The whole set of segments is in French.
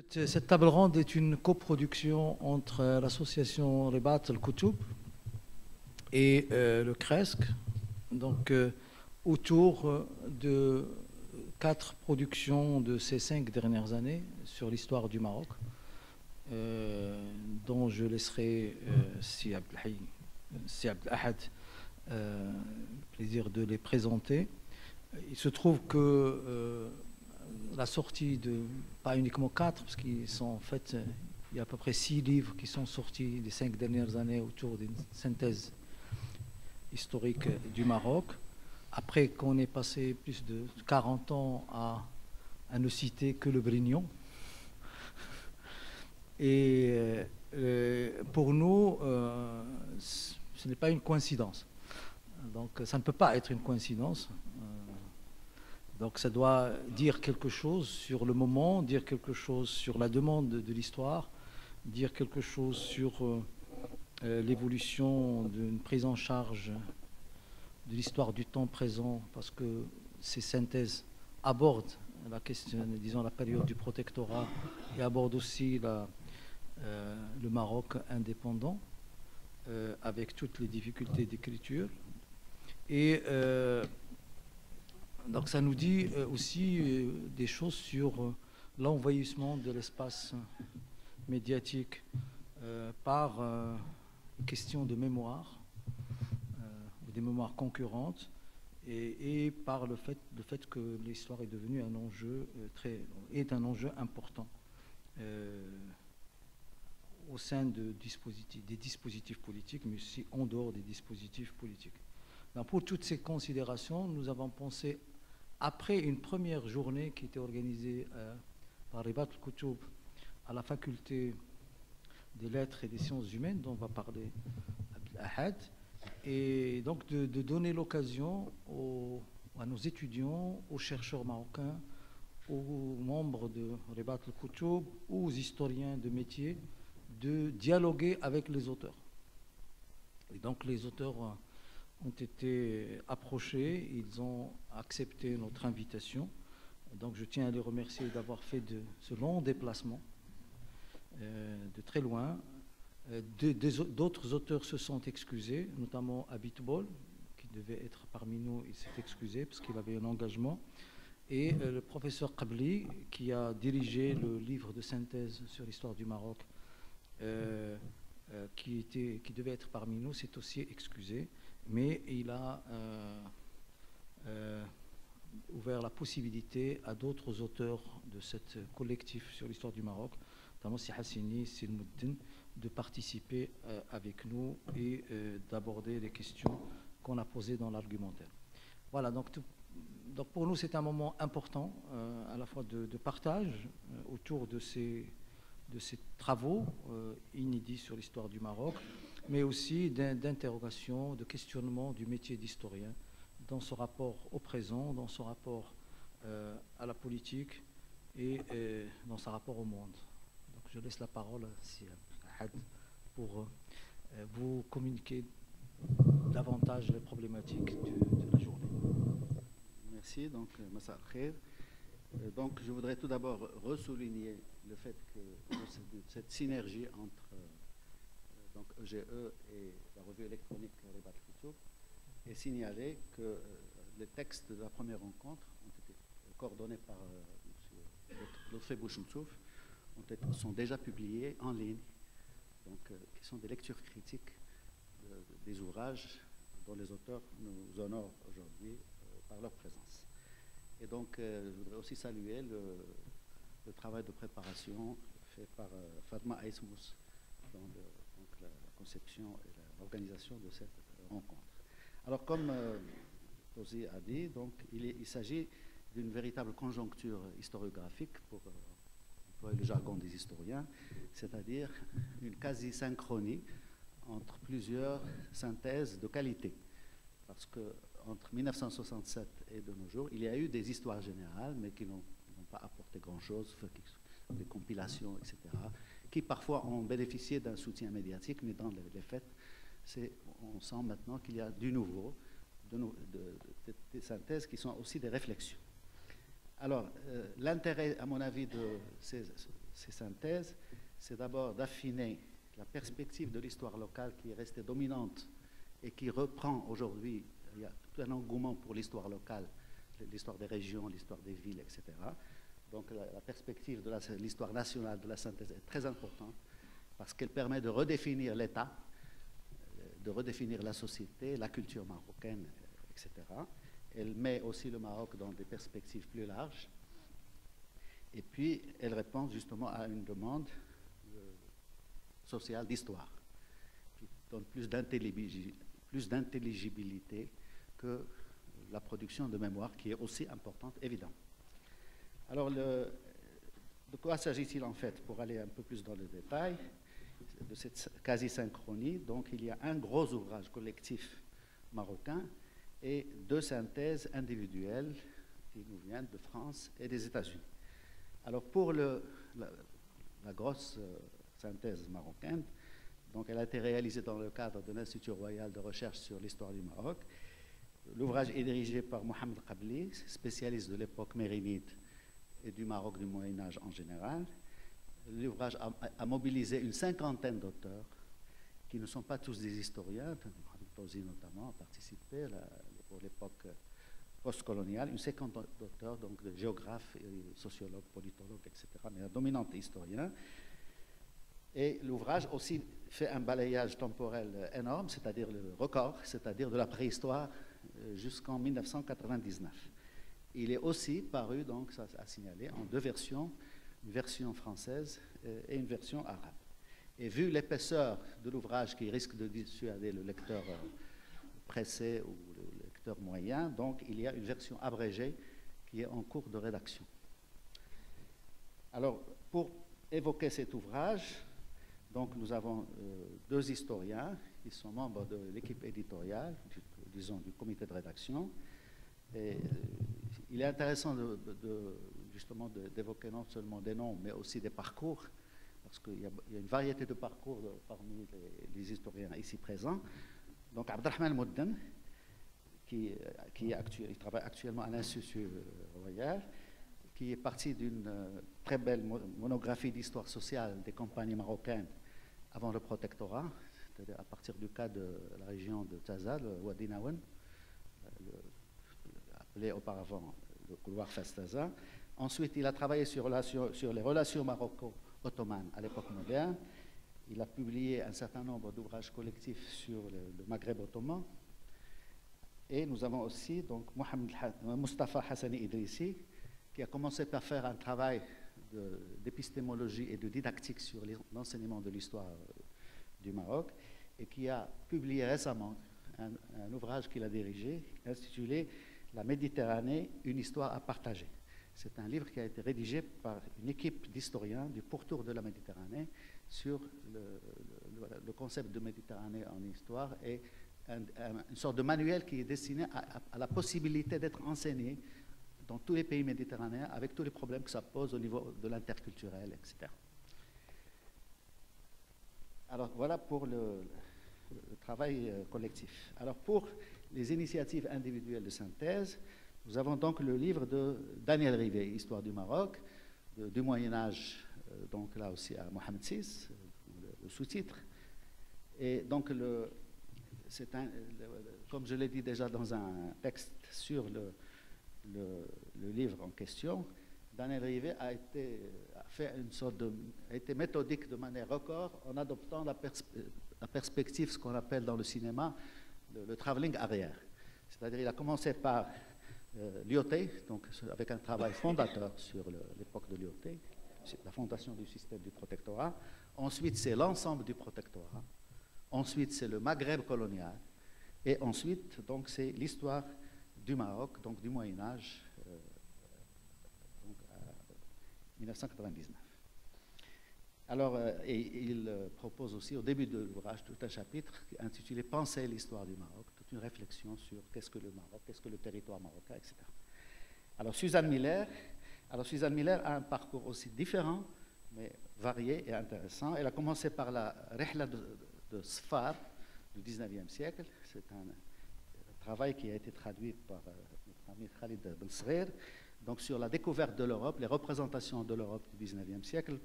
Cette table ronde est une coproduction entre l'association Ribat al-Koutoub et le CRESC, donc autour de 4 productions de ces 5 dernières années sur l'histoire du Maroc, dont je laisserai si Abdelahad plaisir de les présenter. Il se trouve que la sortie de, pas uniquement 4, parce qu'ils sont en fait, il y a à peu près 6 livres qui sont sortis les 5 dernières années autour d'une synthèse historique du Maroc. Après qu'on ait passé plus de 40 ans à ne citer que le Brignon. Et pour nous, ce n'est pas une coïncidence. Donc ça ne peut pas être une coïncidence. Donc ça doit dire quelque chose sur le moment, dire quelque chose sur la demande de l'histoire, dire quelque chose sur l'évolution d'une prise en charge de l'histoire du temps présent, parce que ces synthèses abordent la question, disons, la période du protectorat et abordent aussi le Maroc indépendant, avec toutes les difficultés d'écriture. Et donc ça nous dit aussi des choses sur l'envahissement de l'espace médiatique par question de mémoire, des mémoires concurrentes, et par le fait que l'histoire est devenue un enjeu un enjeu important au sein des dispositifs politiques, mais aussi en dehors des dispositifs politiques. Donc pour toutes ces considérations, nous avons pensé, après une première journée qui était organisée par Ribat al-Koutoub à la faculté des lettres et des sciences humaines, dont va parler Abdelahad, et donc de donner l'occasion à nos étudiants, aux chercheurs marocains, aux membres de Ribat al-Koutoub, aux historiens de métier, de dialoguer avec les auteurs. Et donc les auteurs ont été approchés, ils ont accepté notre invitation. Donc je tiens à les remercier d'avoir fait ce long déplacement de très loin. D'autres auteurs se sont excusés, notamment Abit Bol, qui devait être parmi nous, il s'est excusé parce qu'il avait un engagement. Et le professeur Qabli, qui a dirigé le livre de synthèse sur l'histoire du Maroc, qui devait être parmi nous, s'est aussi excusé. Mais il a ouvert la possibilité à d'autres auteurs de ce collectif sur l'histoire du Maroc, notamment Si Hassini, Silmuddin, de participer avec nous et d'aborder les questions qu'on a posées dans l'argumentaire. Voilà, donc pour nous c'est un moment important, à la fois de partage autour de ces travaux inédits sur l'histoire du Maroc, mais aussi d'interrogation, de questionnement du métier d'historien dans son rapport au présent, dans son rapport à la politique et dans son rapport au monde. Donc je laisse la parole à Had pour vous communiquer davantage les problématiques de la journée. Merci, donc Massa al-Khair. Donc je voudrais tout d'abord ressouligner le fait que cette synergie entre donc EGE et la revue électronique Ribat al-Koutoub, et signaler que les textes de la première rencontre ont été coordonnés par M. Lotfi Bouchemsouf, sont déjà publiés en ligne, donc qui sont des lectures critiques des ouvrages dont les auteurs nous honorent aujourd'hui par leur présence. Et donc je voudrais aussi saluer le travail de préparation fait par Fatma Aïsmous dans la conception et l'organisation de cette rencontre. Alors, comme Tosi a dit, donc, il s'agit d'une véritable conjoncture historiographique, pour employer le jargon des historiens, c'est-à-dire une quasi-synchronie entre plusieurs synthèses de qualité. Parce qu'entre 1967 et de nos jours, il y a eu des histoires générales, mais qui n'ont pas apporté grand-chose, des compilations, etc., qui parfois ont bénéficié d'un soutien médiatique, mais dans les faits, on sent maintenant qu'il y a du nouveau, des synthèses qui sont aussi des réflexions. Alors, l'intérêt, à mon avis, de ces synthèses, c'est d'abord d'affiner la perspective de l'histoire locale qui est restée dominante et qui reprend aujourd'hui. Il y a tout un engouement pour l'histoire locale, l'histoire des régions, l'histoire des villes, etc. Donc la perspective de l'histoire nationale de la synthèse est très importante parce qu'elle permet de redéfinir l'État, de redéfinir la société, la culture marocaine, etc. Elle met aussi le Maroc dans des perspectives plus larges. Et puis, elle répond justement à une demande sociale d'histoire qui donne plus d'intelligibilité que la production de mémoire qui est aussi importante, évidemment. Alors, de quoi s'agit-il en fait, pour aller un peu plus dans le détail de cette quasi-synchronie? Donc, il y a un gros ouvrage collectif marocain et 2 synthèses individuelles qui nous viennent de France et des États-Unis. Alors, pour la grosse synthèse marocaine, donc elle a été réalisée dans le cadre de l'Institut royal de recherche sur l'histoire du Maroc. L'ouvrage est dirigé par Mohamed Qabli, spécialiste de l'époque mérinide et du Maroc du Moyen-Âge en général. L'ouvrage a mobilisé une 50aine d'auteurs qui ne sont pas tous des historiens. Tosi notamment a participé pour l'époque postcoloniale, une 50 d'auteurs, donc de géographes, sociologues, politologues, etc., mais un dominant historien. Et l'ouvrage aussi fait un balayage temporel énorme, c'est-à-dire le record, c'est-à-dire de la préhistoire jusqu'en 1999. Il est aussi paru, donc ça a signalé, en 2 versions, une version française et une version arabe. Et vu l'épaisseur de l'ouvrage qui risque de dissuader le lecteur pressé ou le lecteur moyen, donc il y a une version abrégée qui est en cours de rédaction. Alors, pour évoquer cet ouvrage, donc nous avons 2 historiens qui sont membres de l'équipe éditoriale, disons du comité de rédaction. Et il est intéressant justement d'évoquer non seulement des noms, mais aussi des parcours, parce qu'il y a une variété de parcours parmi les historiens ici présents. Donc, Abdelrahman Moudden, il travaille actuellement à l'Institut royal, qui est parti d'une très belle monographie d'histoire sociale des compagnies marocaines avant le protectorat, c'est-à-dire à partir du cas de la région de Taza, le Wadi Nawen, appelé auparavant le couloir Fès-Taza. Ensuite, il a travaillé sur les relations maroco-ottomanes à l'époque moderne. Il a publié un certain nombre d'ouvrages collectifs sur le Maghreb ottoman. Et nous avons aussi donc Mustafa Hassani Idrissi, qui a commencé par faire un travail d'épistémologie et de didactique sur l'enseignement de l'histoire du Maroc, et qui a publié récemment un ouvrage qu'il a dirigé, intitulé « La Méditerranée, une histoire à partager ». C'est un livre qui a été rédigé par une équipe d'historiens du pourtour de la Méditerranée sur le concept de Méditerranée en histoire et une sorte de manuel qui est destiné à la possibilité d'être enseigné dans tous les pays méditerranéens avec tous les problèmes que ça pose au niveau de l'interculturel, etc. Alors voilà pour le travail collectif. Alors pour les initiatives individuelles de synthèse, nous avons donc le livre de Daniel Rivet, Histoire du Maroc, du Moyen-Âge, donc là aussi à Mohamed VI, le sous-titre. Et donc, comme je l'ai dit déjà dans un texte sur le livre en question, Daniel Rivet a été méthodique de manière record en adoptant la perspective, ce qu'on appelle dans le cinéma, le travelling arrière. C'est-à-dire, il a commencé par Lyautey, donc avec un travail fondateur sur l'époque de Lyautey, la fondation du système du protectorat. Ensuite, c'est l'ensemble du protectorat. Ensuite, c'est le Maghreb colonial. Et ensuite, donc, c'est l'histoire du Maroc, donc du Moyen-Âge, donc à 1999. Alors, il propose aussi au début de l'ouvrage tout un chapitre intitulé « Penser l'histoire du Maroc », toute une réflexion sur qu'est-ce que le Maroc, qu'est-ce que le territoire marocain, etc. Alors, Suzanne Miller a un parcours aussi différent, mais varié et intéressant. Elle a commencé par la Rihla de Sfar du 19e siècle. C'est un travail qui a été traduit par notre ami Khalid Ben Sghir. donc sur la découverte de l'Europe, les représentations de l'Europe du XIXe siècle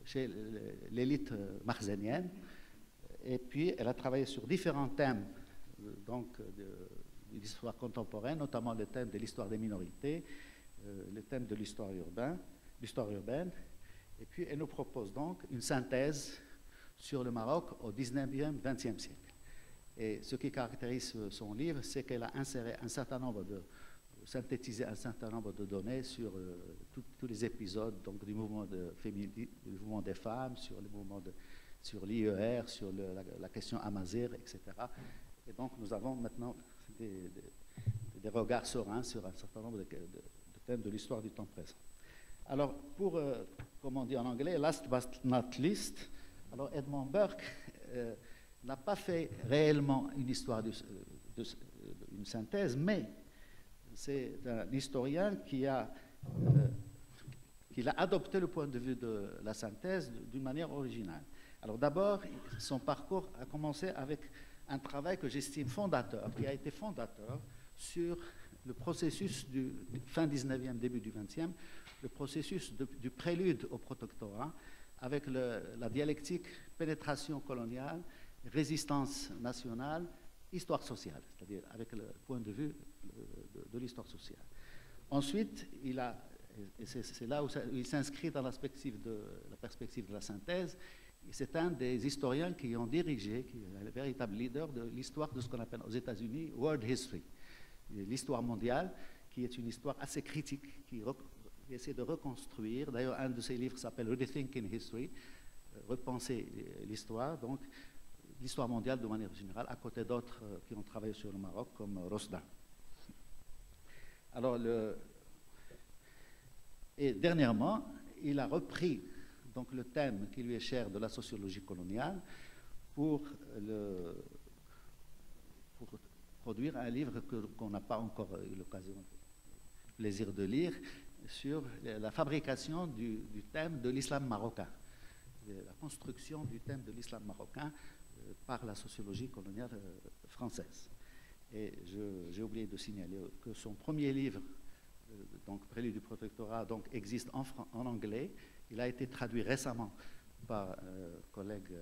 chez l'élite marzénienne. Et puis, elle a travaillé sur différents thèmes donc, de l'histoire contemporaine, notamment le thème de l'histoire des minorités, le thème de l'histoire urbaine. Et puis, elle nous propose donc une synthèse sur le Maroc au XIXe, XXe siècle. Et ce qui caractérise son livre, c'est qu'elle a inséré synthétisé un certain nombre de données sur tous les épisodes donc, du mouvement des femmes, sur le mouvement sur l'IER, sur la question amazigh, etc. Et donc, nous avons maintenant des regards sereins sur un certain nombre de thèmes de l'histoire du temps présent. Alors, pour, comme on dit en anglais, last but not least, alors Edmond Burke n'a pas fait réellement une histoire, une synthèse, mais c'est un historien qui a adopté le point de vue de la synthèse d'une manière originale. Alors d'abord, son parcours a commencé avec un travail que j'estime fondateur, qui a été fondateur sur le processus du fin 19e, début du 20e, le processus du prélude au protectorat, avec la dialectique pénétration coloniale, résistance nationale, histoire sociale, c'est-à-dire avec le point de vue de l'histoire sociale. Ensuite, c'est là où il s'inscrit dans la perspective de la synthèse. C'est un des historiens qui ont dirigé, qui est le véritable leader de l'histoire de ce qu'on appelle aux États-Unis World History, l'histoire mondiale, qui est une histoire assez critique, qui essaie de reconstruire. D'ailleurs, un de ses livres s'appelle Rethinking History, repenser l'histoire, donc l'histoire mondiale de manière générale, à côté d'autres qui ont travaillé sur le Maroc, comme Rosda. Alors, et dernièrement, il a repris donc, le thème qui lui est cher de la sociologie coloniale pour produire un livre qu'on n'a pas encore eu l'occasion, le plaisir de lire, sur la fabrication du thème de l'islam marocain, la construction du thème de l'islam marocain par la sociologie coloniale française. Et j'ai oublié de signaler que son premier livre, donc Prélude du protectorat, donc, existe en anglais. Il a été traduit récemment par collègue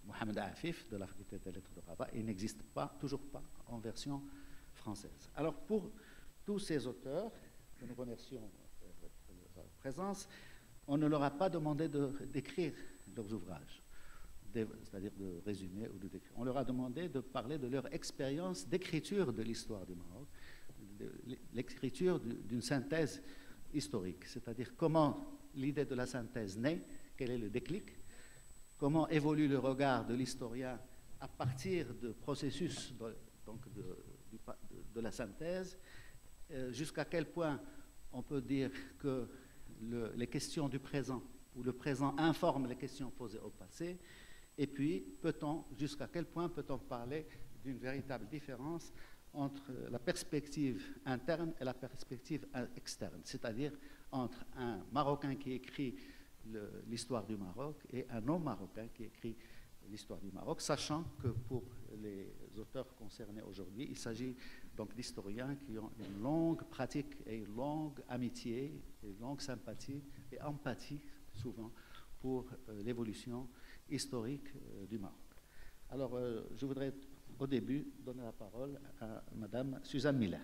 Mohamed Afif de la faculté des lettres de Rabat. Il n'existe toujours pas en version française. Alors pour tous ces auteurs, que nous remercions de leur présence, on ne leur a pas demandé d'écrire leurs ouvrages, c'est-à-dire de résumer ou de décrire. On leur a demandé de parler de leur expérience d'écriture de l'histoire du Maroc, l'écriture d'une synthèse historique, c'est-à-dire comment l'idée de la synthèse naît, quel est le déclic, comment évolue le regard de l'historien à partir du processus de la synthèse, jusqu'à quel point on peut dire que les questions du présent ou le présent informe les questions posées au passé, et puis jusqu'à quel point peut-on parler d'une véritable différence entre la perspective interne et la perspective externe, c'est-à-dire entre un Marocain qui écrit l'histoire du Maroc et un non-Marocain qui écrit l'histoire du Maroc, sachant que pour les auteurs concernés aujourd'hui, il s'agit donc d'historiens qui ont une longue pratique et une longue amitié, une longue sympathie et empathie, souvent, pour l'évolution historique du Maroc. Alors, je voudrais au début donner la parole à Madame Suzanne Miller.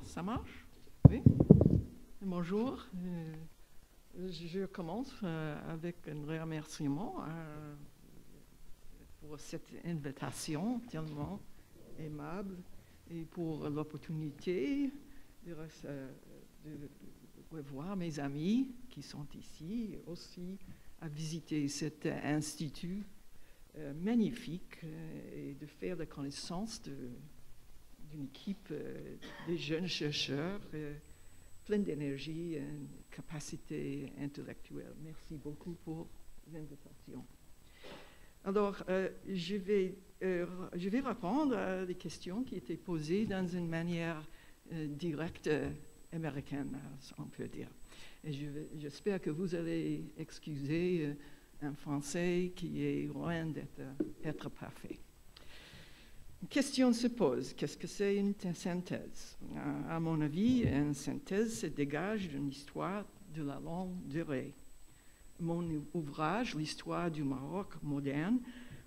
Ça marche? Oui. Bonjour. Je commence avec un remerciement pour cette invitation tellement aimable et pour l'opportunité de revoir mes amis qui sont ici et aussi à visiter cet institut magnifique et de faire la connaissance d'une équipe de jeunes chercheurs pleins d'énergie et de capacité intellectuelle. Merci beaucoup pour l'invitation. Alors, je vais répondre à des questions qui étaient posées dans une manière directe américaine, on peut dire. Et j'espère que vous allez excuser un français qui est loin d'être parfait. Une question se pose, qu'est-ce que c'est une synthèse? À mon avis, une synthèse se dégage d'une histoire de la longue durée. Mon ouvrage, L'histoire du Maroc moderne,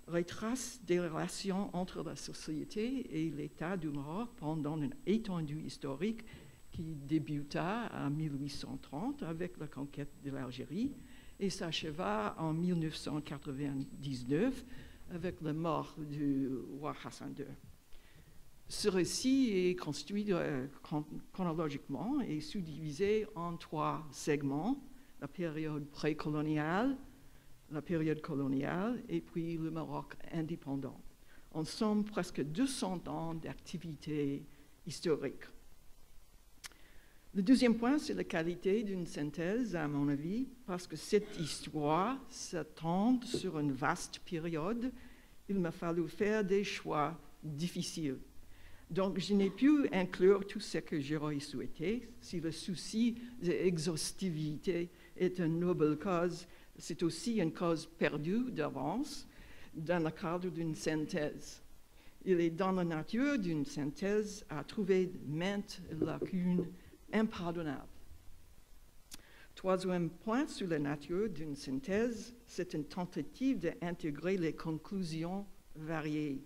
retrace des relations entre la société et l'État du Maroc pendant une étendue historique qui débuta en 1830 avec la conquête de l'Algérie et s'acheva en 1999 avec la mort du roi Hassan II. Ce récit est construit chronologiquement et sous-divisé en 3 segments: la période précoloniale, la période coloniale et puis le Maroc indépendant. En somme, presque 200 ans d'activité historique. Le deuxième point, c'est la qualité d'une synthèse, à mon avis, parce que cette histoire s'étend sur une vaste période. Il m'a fallu faire des choix difficiles. Donc, je n'ai pu inclure tout ce que j'aurais souhaité. Si le souci d'exhaustivité est une noble cause, c'est aussi une cause perdue d'avance dans le cadre d'une synthèse. Il est dans la nature d'une synthèse à trouver maintes lacunes impardonnables. Troisième point sur la nature d'une synthèse, c'est une tentative d'intégrer les conclusions variées.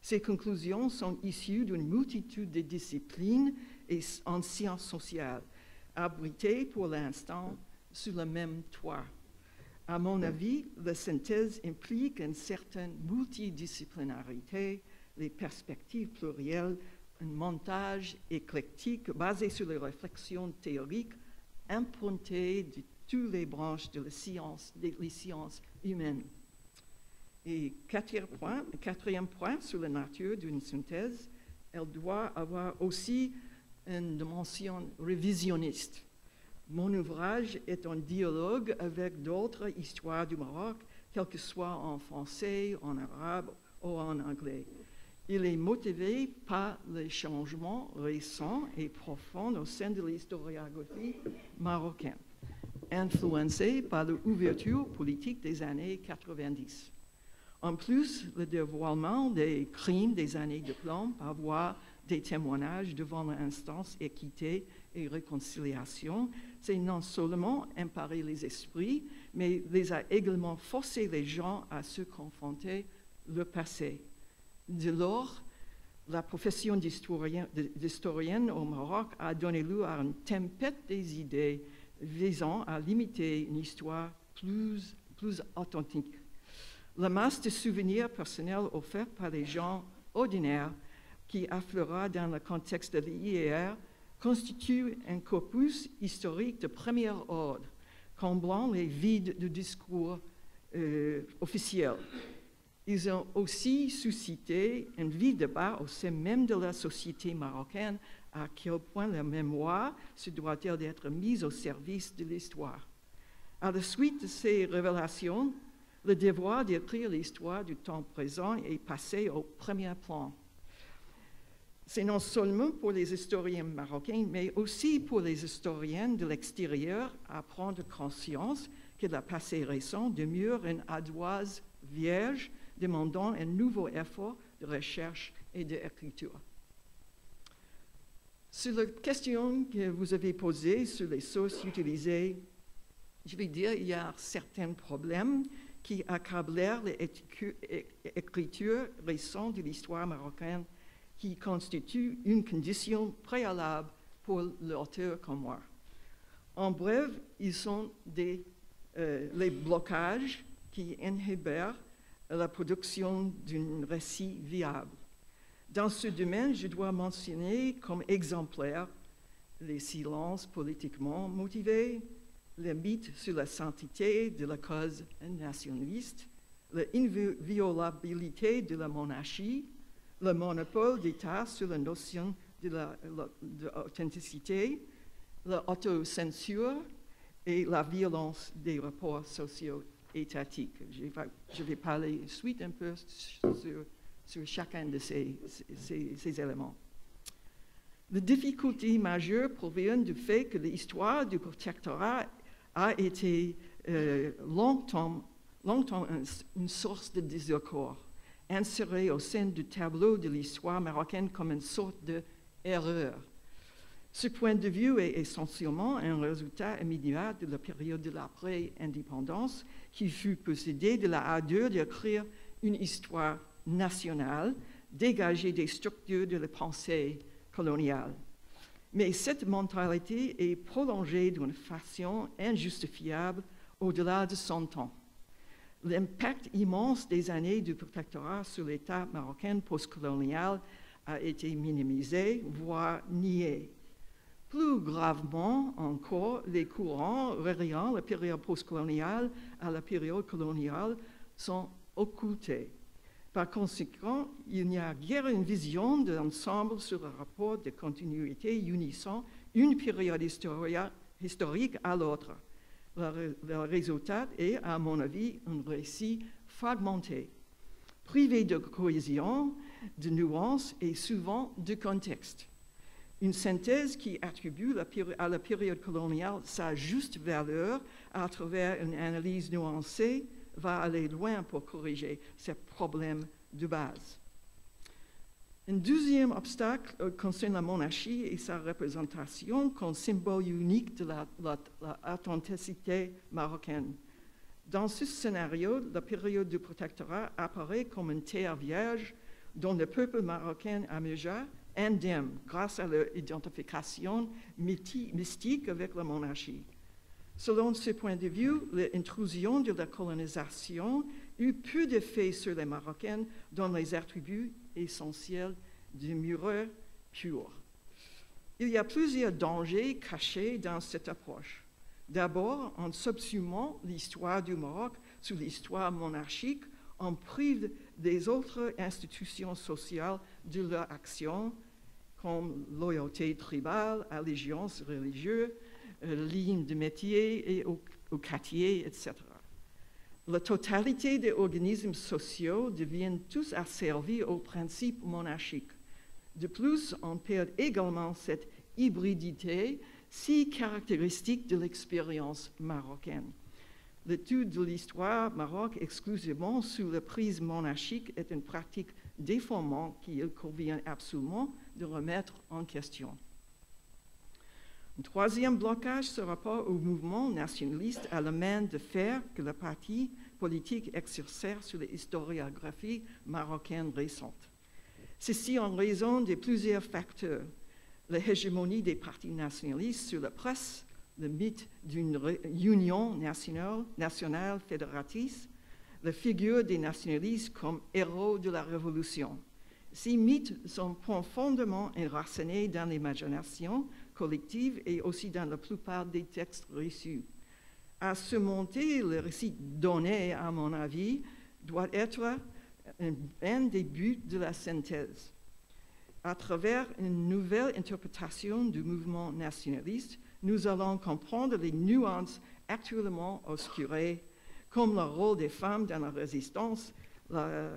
Ces conclusions sont issues d'une multitude de disciplines et en sciences sociales, abritées pour l'instant sous le même toit. À mon avis, la synthèse implique une certaine multidisciplinarité, les perspectives plurielles, un montage éclectique basé sur les réflexions théoriques impronté de toutes les branches de les sciences humaines. Et quatrième point sur la nature d'une synthèse, elle doit avoir aussi une dimension révisionniste. Mon ouvrage est en dialogue avec d'autres histoires du Maroc, quelles que soient en français, en arabe ou en anglais. Il est motivé par les changements récents et profonds au sein de l'historiographie marocaine, influencé par l'ouverture politique des années 90. En plus, le dévoilement des crimes des années de plomb par voie des témoignages devant l'instance équité et réconciliation, c'est non seulement emparer les esprits, mais les a également forcé les gens à se confronter le passé. Dès lors, la profession d'historienne au Maroc a donné lieu à une tempête des idées visant à limiter une histoire plus authentique. La masse de souvenirs personnels offerts par les gens ordinaires qui affleura dans le contexte de l'IER constitue un corpus historique de premier ordre, comblant les vides du discours officiel. Ils ont aussi suscité un vif débat au sein même de la société marocaine à quel point la mémoire se doit-elle d'être mise au service de l'histoire. À la suite de ces révélations, le devoir d'écrire l'histoire du temps présent est passé au premier plan. C'est non seulement pour les historiens marocains, mais aussi pour les historiens de l'extérieur à prendre conscience que le passé récent demeure une ardoise vierge demandant un nouveau effort de recherche et d'écriture. Sur la question que vous avez posée sur les sources utilisées, je vais dire qu'il y a certains problèmes qui accablèrent l'écriture récente de l'histoire marocaine qui constitue une condition préalable pour l'auteur comme moi. En bref, ils sont les blocages qui inhibèrent la production d'un récit viable. Dans ce domaine, je dois mentionner comme exemplaire les silences politiquement motivés, le mythe sur la sainteté de la cause nationaliste, l'inviolabilité de la monarchie, le monopole d'État sur la notion d'authenticité, l'autocensure et la violence des rapports sociaux étatique. Je vais parler ensuite un peu sur chacun de ces éléments. Les difficultés majeures proviennent du fait que l'histoire du protectorat a été longtemps une source de désaccord, insérée au sein du tableau de l'histoire marocaine comme une sorte d'erreur. Ce point de vue est essentiellement un résultat immédiat de la période de l'après-indépendance qui fut possédée de la ardeur d'écrire une histoire nationale dégagée des structures de la pensée coloniale. Mais cette mentalité est prolongée d'une façon injustifiable au-delà de 100 ans. L'impact immense des années du protectorat sur l'État marocain postcolonial a été minimisé, voire nié. Plus gravement encore, les courants reliant la période postcoloniale à la période coloniale sont occultés. Par conséquent, il n'y a guère une vision de l'ensemble sur le rapport de continuité unissant une période historique à l'autre. Le résultat est, à mon avis, un récit fragmenté, privé de cohésion, de nuances et souvent de contexte. Une synthèse qui attribue à la période coloniale sa juste valeur à travers une analyse nuancée va aller loin pour corriger ces problèmes de base. Un deuxième obstacle concerne la monarchie et sa représentation comme symbole unique de l'authenticité marocaine. Dans ce scénario, la période du protectorat apparaît comme une terre vierge dont le peuple marocain émergea indemne grâce à leur identification mystique avec la monarchie. Selon ce point de vue, l'intrusion de la colonisation eut peu d'effet sur les Marocains dont les attributs essentiels demeurèrent purs. Il y a plusieurs dangers cachés dans cette approche. D'abord, en subsumant l'histoire du Maroc sous l'histoire monarchique, on prive des autres institutions sociales de leur action, comme loyauté tribale, allégeance religieuse, ligne de métier et au quartier, etc. La totalité des organismes sociaux deviennent tous asservis aux principes monarchiques. De plus, on perd également cette hybridité si caractéristique de l'expérience marocaine. L'étude de l'histoire Maroc exclusivement sous le prisme monarchique est une pratique déformante qu'il convient absolument de remettre en question. Un troisième blocage se rapporte au mouvement nationaliste à la main de fer que les partis politiques exercèrent sur l'historiographie marocaine récente. Ceci en raison de plusieurs facteurs. L'hégémonie des partis nationalistes sur la presse, le mythe d'une union nationale fédératrice, la figure des nationalistes comme héros de la Révolution. Ces mythes sont profondément enracinés dans l'imagination collective et aussi dans la plupart des textes reçus. À surmonter le récit donné, à mon avis, doit être un des buts de la synthèse. À travers une nouvelle interprétation du mouvement nationaliste, nous allons comprendre les nuances actuellement obscurées, comme le rôle des femmes dans la résistance,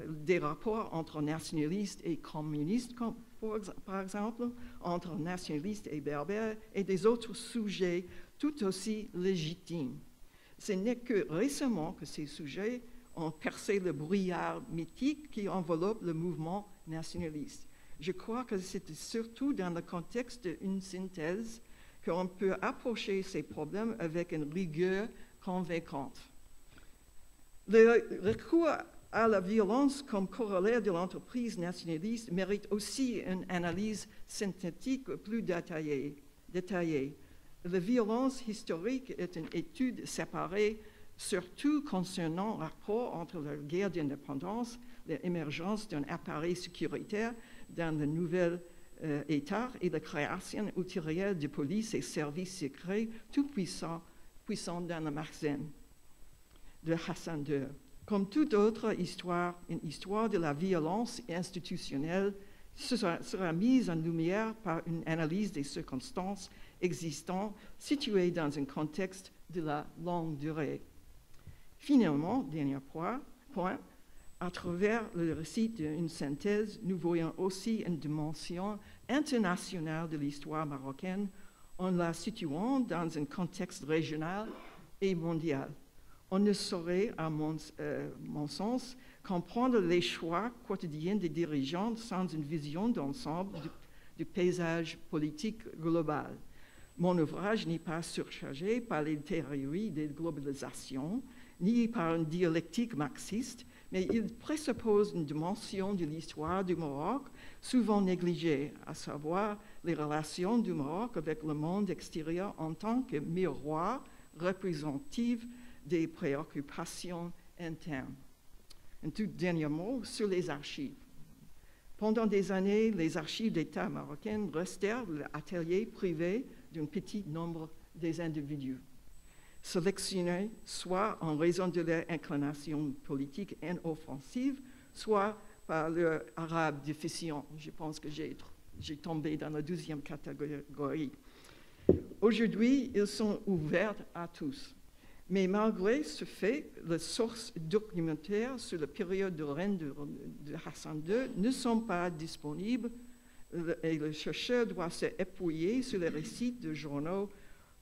des rapports entre nationalistes et communistes, par exemple, entre nationalistes et berbères, et des autres sujets tout aussi légitimes. Ce n'est que récemment que ces sujets ont percé le brouillard mythique qui enveloppe le mouvement nationaliste. Je crois que c'est surtout dans le contexte d'une synthèse qu'on peut approcher ces problèmes avec une rigueur convaincante. Le recours à la violence comme corollaire de l'entreprise nationaliste mérite aussi une analyse synthétique plus détaillée. La violence historique est une étude séparée, surtout concernant le rapport entre la guerre d'indépendance, l'émergence d'un appareil sécuritaire dans le nouvel État et la création ultérieure de police et services secrets tout puissants dans le magasin de Hassan II. Comme toute autre histoire, une histoire de la violence institutionnelle sera mise en lumière par une analyse des circonstances existantes situées dans un contexte de la longue durée. Finalement, dernier point, à travers le récit d'une synthèse, nous voyons aussi une dimension internationale de l'histoire marocaine en la situant dans un contexte régional et mondial. On ne saurait, à mon sens, comprendre les choix quotidiens des dirigeants sans une vision d'ensemble du paysage politique global. Mon ouvrage n'est pas surchargé par les théories de globalisation, ni par une dialectique marxiste, mais il présuppose une dimension de l'histoire du Maroc souvent négligée, à savoir les relations du Maroc avec le monde extérieur en tant que miroir représentatif des préoccupations internes. Un tout dernier mot sur les archives. Pendant des années, les archives d'État marocaines restèrent l'atelier privé d'un petit nombre des individus, sélectionnés soit en raison de leur inclination politique inoffensive, soit par leur arabe déficient. Je pense que j'ai tombé dans la deuxième catégorie. Aujourd'hui, ils sont ouverts à tous. Mais malgré ce fait, les sources documentaires sur la période de règne de Hassan II ne sont pas disponibles et le chercheur doit s'appuyer sur les récits de journaux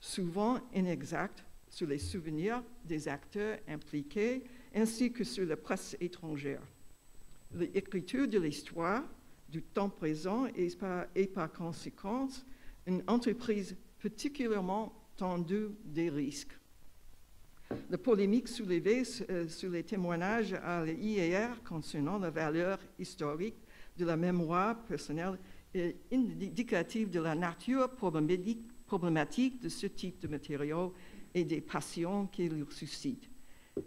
souvent inexacts, sur les souvenirs des acteurs impliqués, ainsi que sur la presse étrangère. L'écriture de l'histoire du temps présent est par conséquent une entreprise particulièrement tendue des risques. La polémique soulevée sur les témoignages à l'IAR concernant la valeur historique de la mémoire personnelle est indicative de la nature problématique de ce type de matériaux et des passions qu'il suscite.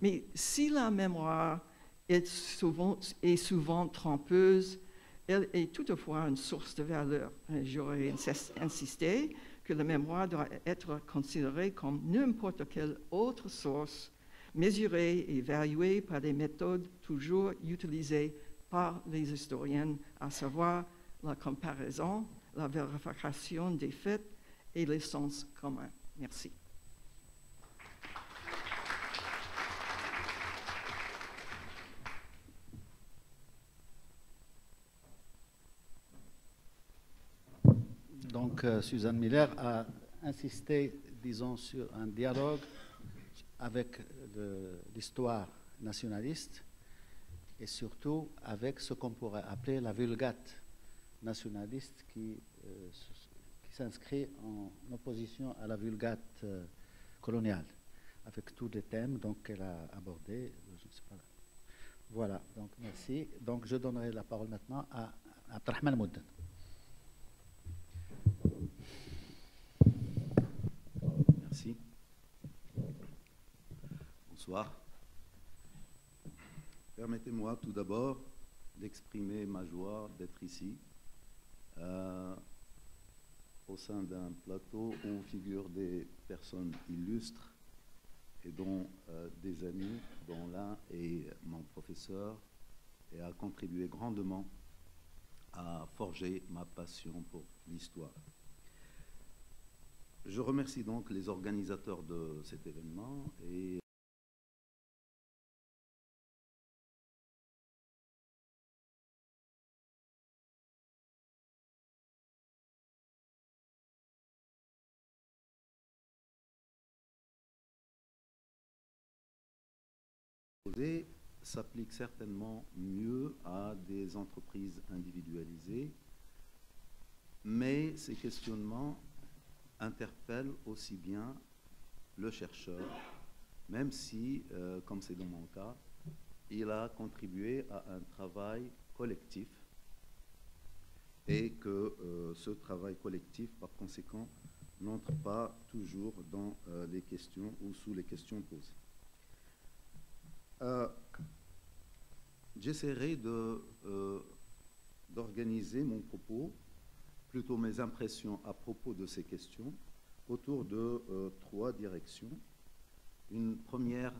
Mais si la mémoire est souvent trompeuse, elle est toutefois une source de valeur. J'aurais insisté que la mémoire doit être considérée comme n'importe quelle autre source, mesurée et évaluée par des méthodes toujours utilisées par les historiens, à savoir la comparaison, la vérification des faits et les sens communs. Merci. Donc, Suzanne Miller a insisté, disons, sur un dialogue avec l'histoire nationaliste et surtout avec ce qu'on pourrait appeler la vulgate nationaliste qui s'inscrit en opposition à la vulgate coloniale, avec tous les thèmes qu'elle a abordés. Je ne sais pas. Voilà, donc merci. Donc je donnerai la parole maintenant à Abdelrahman Moudane. Merci. Bonsoir. Permettez-moi tout d'abord d'exprimer ma joie d'être ici, au sein d'un plateau où figurent des personnes illustres et dont des amis, dont l'un est mon professeur et a contribué grandement à forger ma passion pour l'histoire. Je remercie donc les organisateurs de cet événement et s'applique certainement mieux à des entreprises individualisées, mais ces questionnements interpellent aussi bien le chercheur, même si, comme c'est dans mon cas, il a contribué à un travail collectif et que ce travail collectif, par conséquent, n'entre pas toujours dans les questions ou sous les questions posées. J'essaierai d'organiser mon propos, plutôt mes impressions à propos de ces questions, autour de trois directions. Une première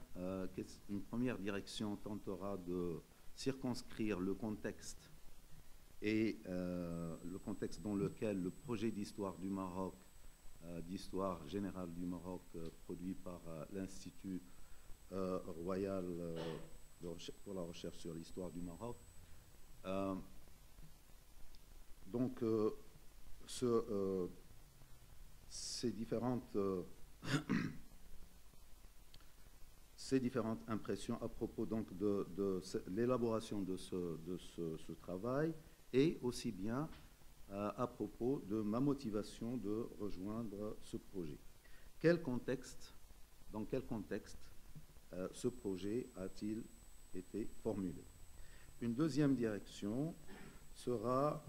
direction tentera de circonscrire le contexte et le contexte dans lequel le projet d'histoire du Maroc, d'histoire générale du Maroc, produit par l'Institut royal pour la recherche sur l'histoire du Maroc. Donc, ces différentes impressions à propos donc de l'élaboration de ce travail, et aussi bien à propos de ma motivation de rejoindre ce projet. Dans quel contexte ce projet a-t-il été formulé? Une deuxième direction sera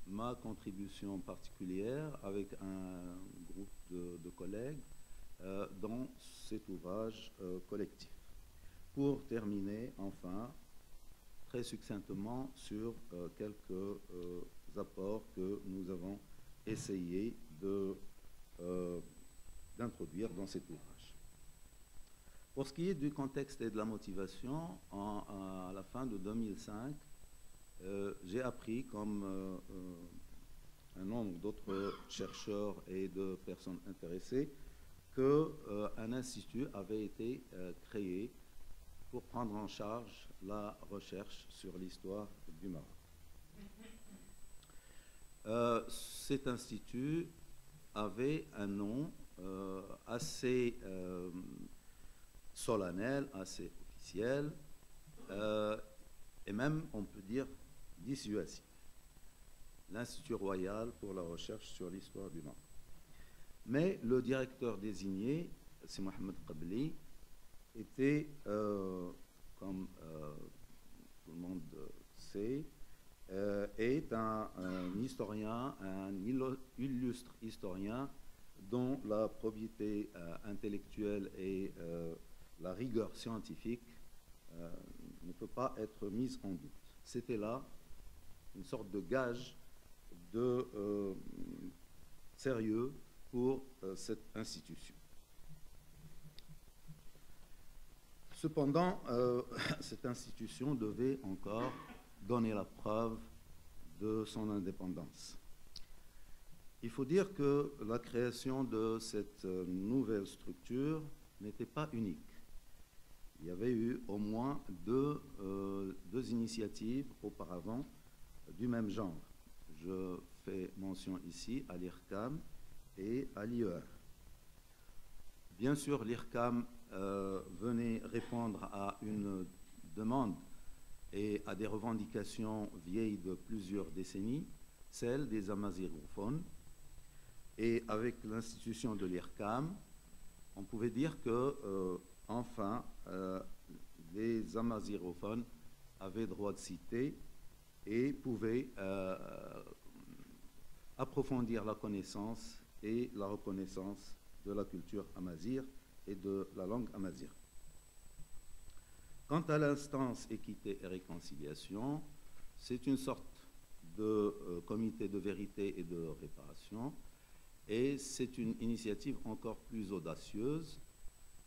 ma contribution particulière avec un groupe de collègues dans cet ouvrage collectif. Pour terminer, enfin, très succinctement sur quelques apports que nous avons essayé d'introduire dans cet ouvrage. Pour ce qui est du contexte et de la motivation, à la fin de 2005, j'ai appris, comme un nombre d'autres chercheurs et de personnes intéressées, qu'un institut avait été créé pour prendre en charge la recherche sur l'histoire du Maroc. Cet institut avait un nom assez solennel, assez officiel, et même, on peut dire, dissuasif. L'Institut royal pour la recherche sur l'histoire du Maroc. Mais le directeur désigné, c'est Mohamed Qabli, était, comme tout le monde sait, est un historien, un illustre historien dont la probité intellectuelle et la rigueur scientifique ne peut pas être mise en doute. C'était là une sorte de gage de sérieux pour cette institution. Cependant, cette institution devait encore donner la preuve de son indépendance. Il faut dire que la création de cette nouvelle structure n'était pas unique. Il y avait eu au moins deux initiatives auparavant du même genre. Je fais mention ici à l'IRCAM et à l'IER. Bien sûr, l'IRCAM venait répondre à une demande et à des revendications vieilles de plusieurs décennies, celles des amazigophones. Et avec l'institution de l'IRCAM, on pouvait dire que, enfin, les amazigophones avaient droit de citer et pouvaient approfondir la connaissance et la reconnaissance de la culture amazighe et de la langue amazighe. Quant à l'instance équité et réconciliation, c'est une sorte de comité de vérité et de réparation, et c'est une initiative encore plus audacieuse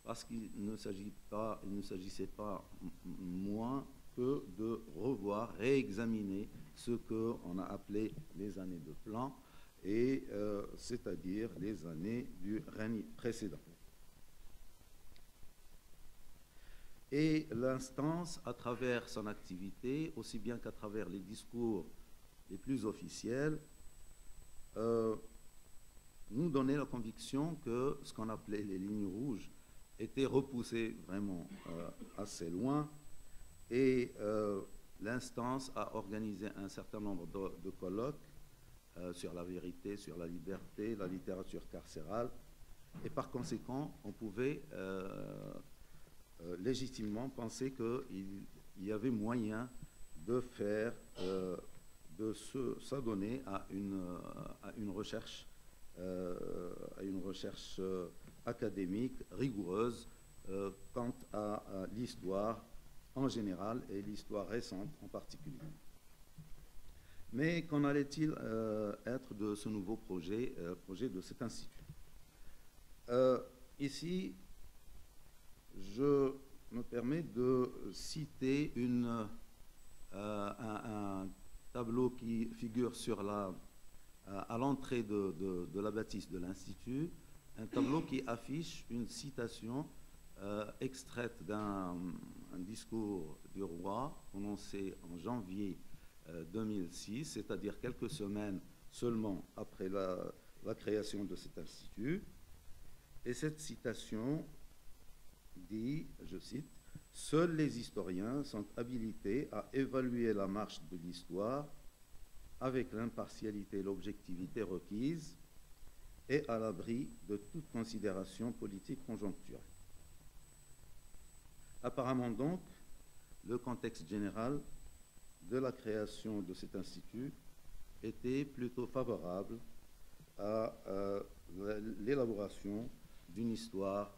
parce qu'il ne s'agissait pas moins que de revoir, réexaminer ce qu'on a appelé les années de plan, et c'est-à-dire les années du règne précédent. Et l'instance, à travers son activité, aussi bien qu'à travers les discours les plus officiels, nous donnait la conviction que ce qu'on appelait les lignes rouges étaient repoussées vraiment assez loin, et l'instance a organisé un certain nombre de colloques sur la vérité, sur la liberté, la littérature carcérale, et par conséquent, on pouvait légitimement penser qu'il y avait moyen de faire, de s'adonner à une recherche académique rigoureuse quant à l'histoire en général et l'histoire récente en particulier. Mais qu'en allait-il être de ce nouveau projet, projet de cet institut? Ici, je me permets de citer un tableau qui figure à l'entrée de la bâtisse de l'Institut, un tableau qui affiche une citation extraite d'un discours du roi prononcé en janvier 2006, c'est-à-dire quelques semaines seulement après la création de cet institut. Et cette citation dit, je cite, « Seuls les historiens sont habilités à évaluer la marche de l'histoire avec l'impartialité et l'objectivité requises et à l'abri de toute considération politique conjoncturelle. » Apparemment donc, le contexte général de la création de cet institut était plutôt favorable à l'élaboration d'une histoire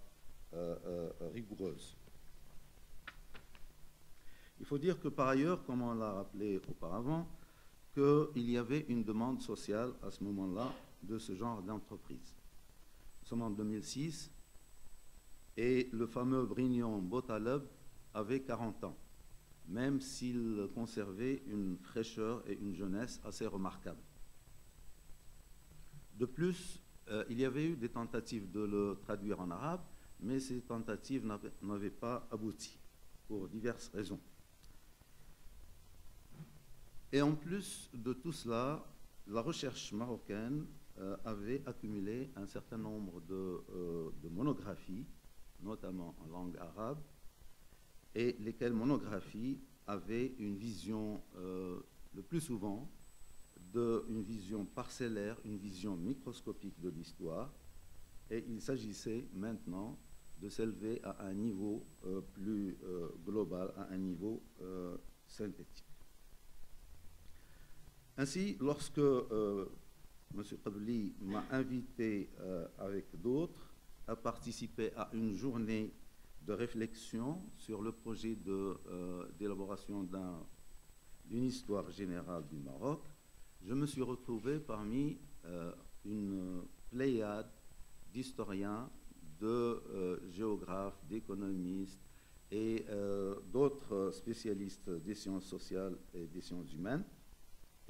rigoureuse. Il faut dire que par ailleurs, comme on l'a rappelé auparavant, qu'il y avait une demande sociale à ce moment-là de ce genre d'entreprise. Nous sommes en 2006 et le fameux Brignon Botaleb avait 40 ans, même s'il conservait une fraîcheur et une jeunesse assez remarquables. De plus, il y avait eu des tentatives de le traduire en arabe, mais ces tentatives n'avaient pas abouti pour diverses raisons. Et en plus de tout cela, la recherche marocaine avait accumulé un certain nombre de monographies, notamment en langue arabe, et lesquelles monographies avaient une vision, le plus souvent, une vision parcellaire, une vision microscopique de l'histoire, et il s'agissait maintenant de s'élever à un niveau plus global, à un niveau synthétique. Ainsi, lorsque M. Qadouli m'a invité avec d'autres à participer à une journée de réflexion sur le projet d'élaboration d'une histoire générale du Maroc, je me suis retrouvé parmi une pléiade d'historiens, de géographes, d'économistes et d'autres spécialistes des sciences sociales et des sciences humaines.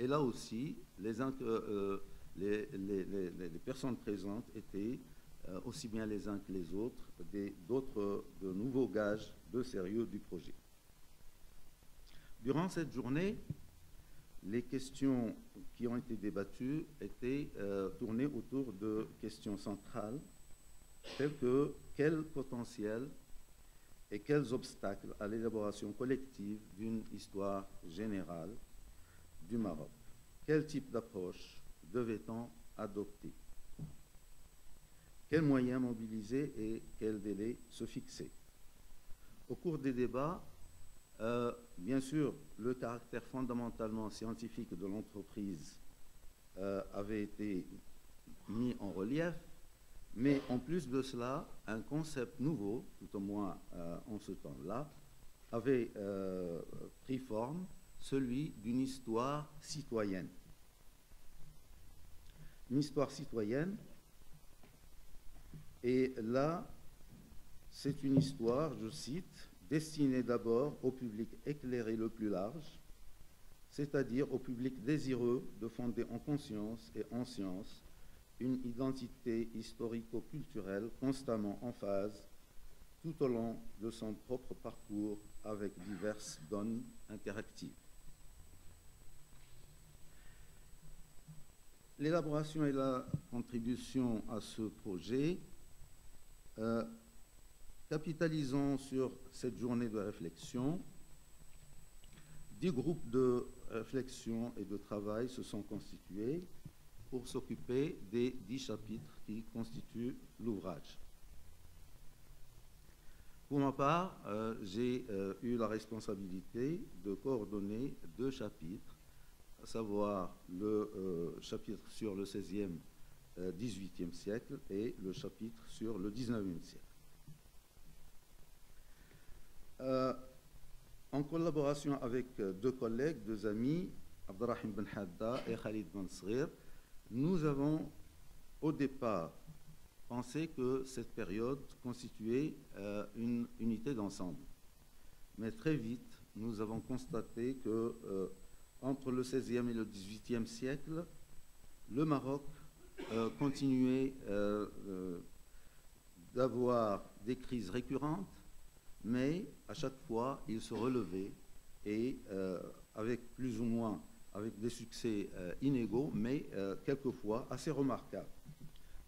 Et là aussi, les personnes présentes étaient aussi bien les uns que les autres, de nouveaux gages de sérieux du projet. Durant cette journée, les questions qui ont été débattues étaient tournées autour de questions centrales, telles que quel potentiel et quels obstacles à l'élaboration collective d'une histoire générale du Maroc. Quel type d'approche devait-on adopter? Quels moyens mobiliser et quel délai se fixer? Au cours des débats, bien sûr, le caractère fondamentalement scientifique de l'entreprise avait été mis en relief, mais en plus de cela, un concept nouveau, tout au moins en ce temps-là, avait pris forme, celui d'une histoire citoyenne. Une histoire citoyenne, et là, c'est une histoire, je cite, destinée d'abord au public éclairé le plus large, c'est-à-dire au public désireux de fonder en conscience et en science une identité historico-culturelle constamment en phase tout au long de son propre parcours avec diverses donnes interactives. L'élaboration et la contribution à ce projet, capitalisons sur cette journée de réflexion. 10 groupes de réflexion et de travail se sont constitués pour s'occuper des 10 chapitres qui constituent l'ouvrage. Pour ma part, j'ai eu la responsabilité de coordonner 2 chapitres, à savoir le chapitre sur le 16e, 18e siècle et le chapitre sur le 19e siècle. En collaboration avec 2 collègues, 2 amis, Abdelrahim Ben Hadda et Khalid Ben Sghir, nous avons au départ pensé que cette période constituait une unité d'ensemble. Mais très vite, nous avons constaté que entre le XVIe et le XVIIIe siècle, le Maroc continuait d'avoir des crises récurrentes, mais à chaque fois, il se relevait et avec plus ou moins, avec des succès inégaux, mais quelquefois assez remarquables.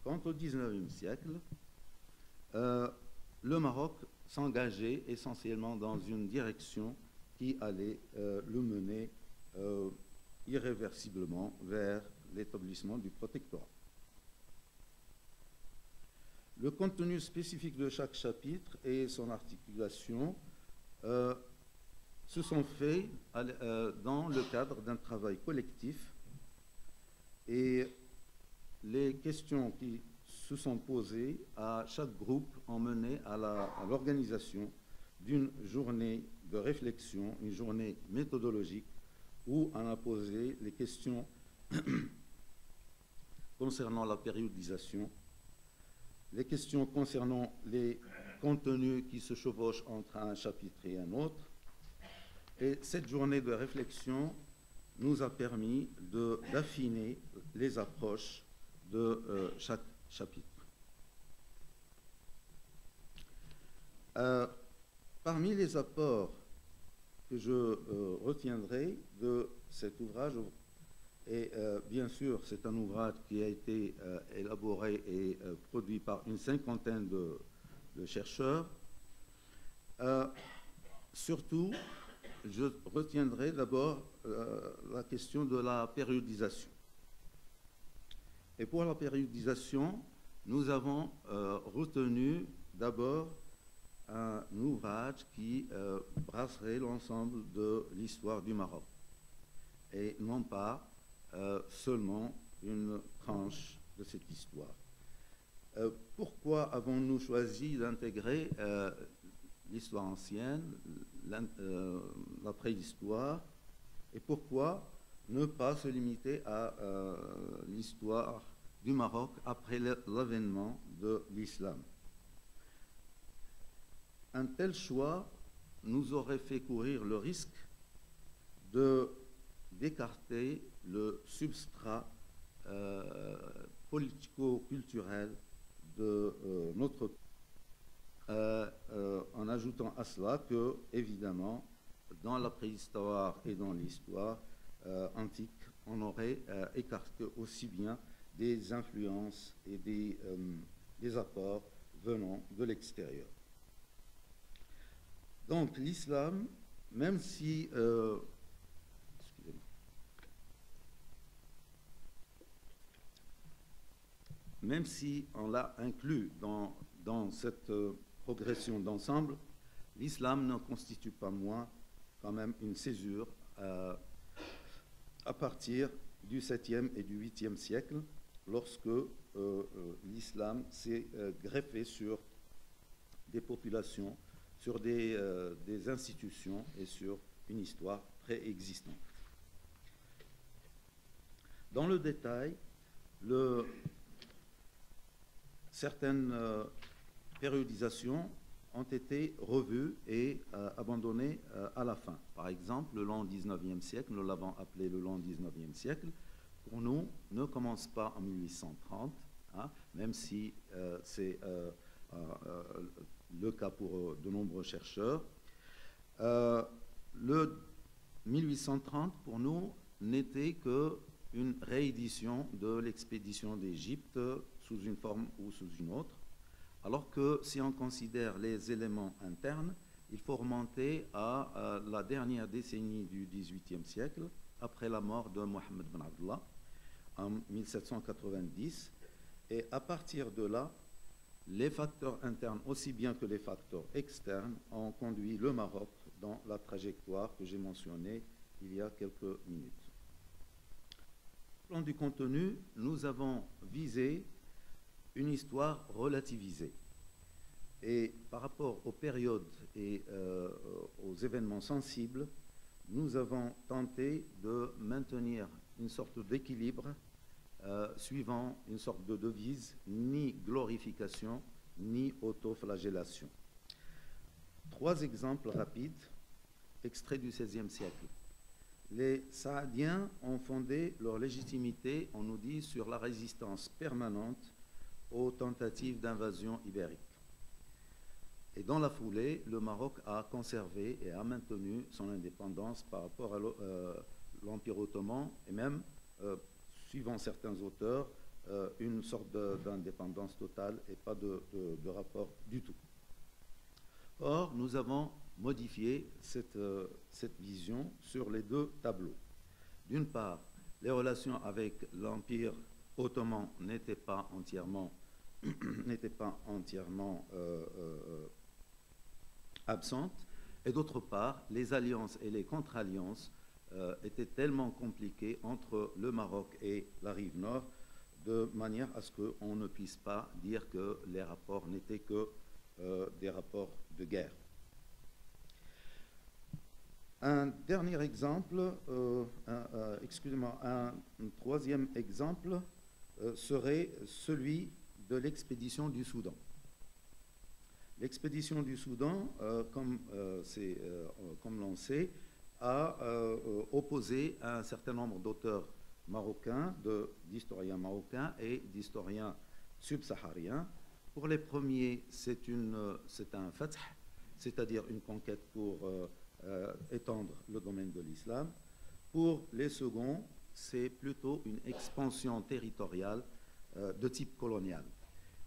Quant au XIXe siècle, le Maroc s'engageait essentiellement dans une direction qui allait le mener irréversiblement vers l'établissement du protectorat. Le contenu spécifique de chaque chapitre et son articulation se sont faits dans le cadre d'un travail collectif, et les questions qui se sont posées à chaque groupe ont mené à l'organisation d'une journée de réflexion, une journée méthodologique, où on a posé les questions concernant la périodisation, les questions concernant les contenus qui se chevauchent entre un chapitre et un autre. Et cette journée de réflexion nous a permis d'affiner les approches de chaque chapitre. Parmi les apports que je retiendrai de cet ouvrage, et bien sûr c'est un ouvrage qui a été élaboré et produit par une cinquantaine de chercheurs, surtout je retiendrai d'abord la question de la périodisation. Et pour la périodisation, nous avons retenu d'abord un ouvrage qui brasserait l'ensemble de l'histoire du Maroc, et non pas seulement une tranche de cette histoire. Pourquoi avons-nous choisi d'intégrer l'histoire ancienne, la préhistoire, et pourquoi ne pas se limiter à l'histoire du Maroc après l'avènement de l'islam? Un tel choix nous aurait fait courir le risque d'écarter le substrat politico-culturel de notre pays, en ajoutant à cela que, évidemment, dans la préhistoire et dans l'histoire antique, on aurait écarté aussi bien des influences et des apports venant de l'extérieur. Donc l'islam, même si on l'a inclus dans cette progression d'ensemble, l'islam ne constitue pas moins quand même une césure à partir du 7e et du 8e siècle, lorsque l'islam s'est greffé sur des populations, sur des institutions et sur une histoire préexistante. Dans le détail, certaines périodisations ont été revues et abandonnées à la fin. Par exemple, le long 19e siècle, nous l'avons appelé le long 19e siècle, pour nous, ne commence pas en 1830, hein, même si c'est le cas pour de nombreux chercheurs. Le 1830, pour nous, n'était qu'une réédition de l'expédition d'Égypte sous une forme ou sous une autre, alors que si on considère les éléments internes, il faut remonter à la dernière décennie du XVIIIe siècle, après la mort de Mohammed Ben Abdallah, en 1790, et à partir de là, les facteurs internes, aussi bien que les facteurs externes, ont conduit le Maroc dans la trajectoire que j'ai mentionnée il y a quelques minutes. Au plan du contenu, nous avons visé une histoire relativisée. Et par rapport aux périodes et aux événements sensibles, nous avons tenté de maintenir une sorte d'équilibre suivant une sorte de devise, ni glorification, ni autoflagellation. 3 exemples rapides, extraits du XVIe siècle. Les Saadiens ont fondé leur légitimité, on nous dit, sur la résistance permanente aux tentatives d'invasion ibérique. Et dans la foulée, le Maroc a conservé et a maintenu son indépendance par rapport à l'Empire ottoman et même, suivant certains auteurs, une sorte d'indépendance totale et pas de rapport du tout. Or, nous avons modifié cette vision sur les deux tableaux. D'une part, les relations avec l'Empire ottoman n'étaient pas entièrement absentes, et d'autre part, les alliances et les contre-alliances étaient tellement compliquées entre le Maroc et la rive nord, de manière à ce qu'on ne puisse pas dire que les rapports n'étaient que des rapports de guerre. Un dernier exemple, un troisième exemple serait celui de l'expédition du Soudan. L'expédition du Soudan, comme l'on sait, a opposé un certain nombre d'auteurs marocains, d'historiens marocains et d'historiens subsahariens. Pour les premiers, c'est un fath, c'est-à-dire une conquête pour étendre le domaine de l'islam. Pour les seconds, c'est plutôt une expansion territoriale de type colonial.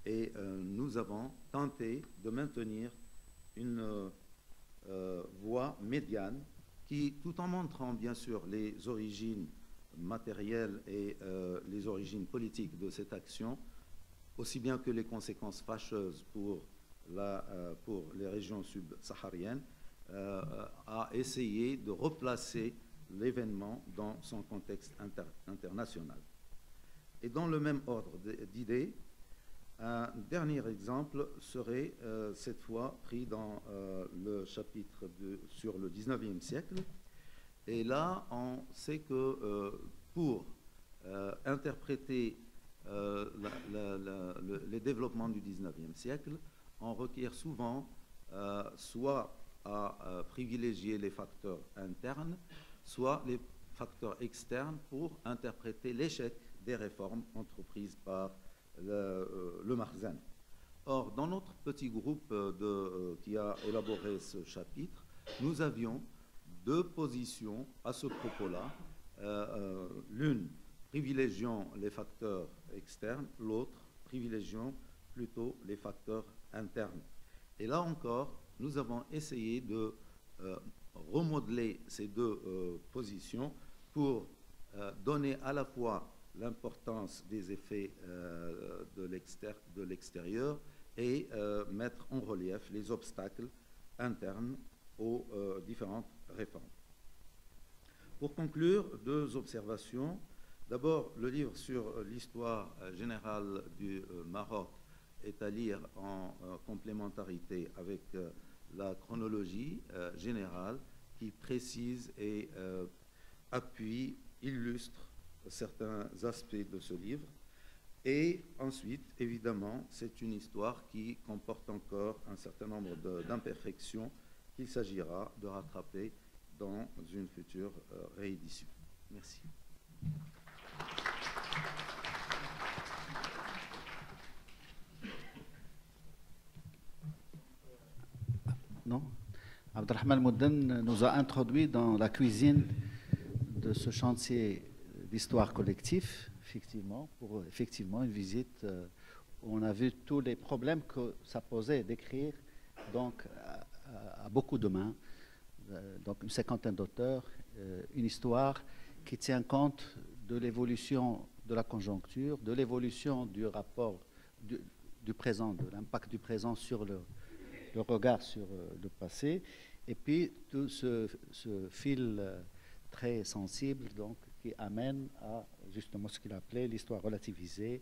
Et nous avons tenté de maintenir une voie médiane qui, tout en montrant bien sûr les origines matérielles et les origines politiques de cette action, aussi bien que les conséquences fâcheuses pour les régions subsahariennes, a essayé de replacer l'événement dans son contexte international. Et dans le même ordre d'idées, un dernier exemple serait cette fois pris dans le chapitre sur le 19e siècle. Et là, on sait que pour interpréter les développements du 19e siècle, on requiert souvent soit à privilégier les facteurs internes, soit les facteurs externes pour interpréter l'échec des réformes entreprises par le Makhzen. Or, dans notre petit groupe qui a élaboré ce chapitre, nous avions deux positions à ce propos-là. L'une privilégiant les facteurs externes, l'autre privilégiant plutôt les facteurs internes. Et là encore, nous avons essayé de remodeler ces deux positions pour donner à la fois l'importance des effets de l'extérieur et mettre en relief les obstacles internes aux différentes réformes. Pour conclure, deux observations. D'abord, le livre sur l'histoire générale du Maroc est à lire en complémentarité avec la chronologie générale qui précise et appuie, illustre certains aspects de ce livre. Et ensuite, évidemment, c'est une histoire qui comporte encore un certain nombre d'imperfections qu'il s'agira de rattraper dans une future réédition. Merci. Non. Abdelrahman Moudden nous a introduit dans la cuisine de ce chantier d'histoire collective, effectivement, pour effectivement une visite où on a vu tous les problèmes que ça posait d'écrire donc à beaucoup de mains, donc une cinquantaine d'auteurs, une histoire qui tient compte de l'évolution de la conjoncture, de l'évolution du rapport du présent, de l'impact du présent sur le regard sur le passé, et puis tout ce fil très sensible donc, qui amène à justement ce qu'il appelait l'histoire relativisée,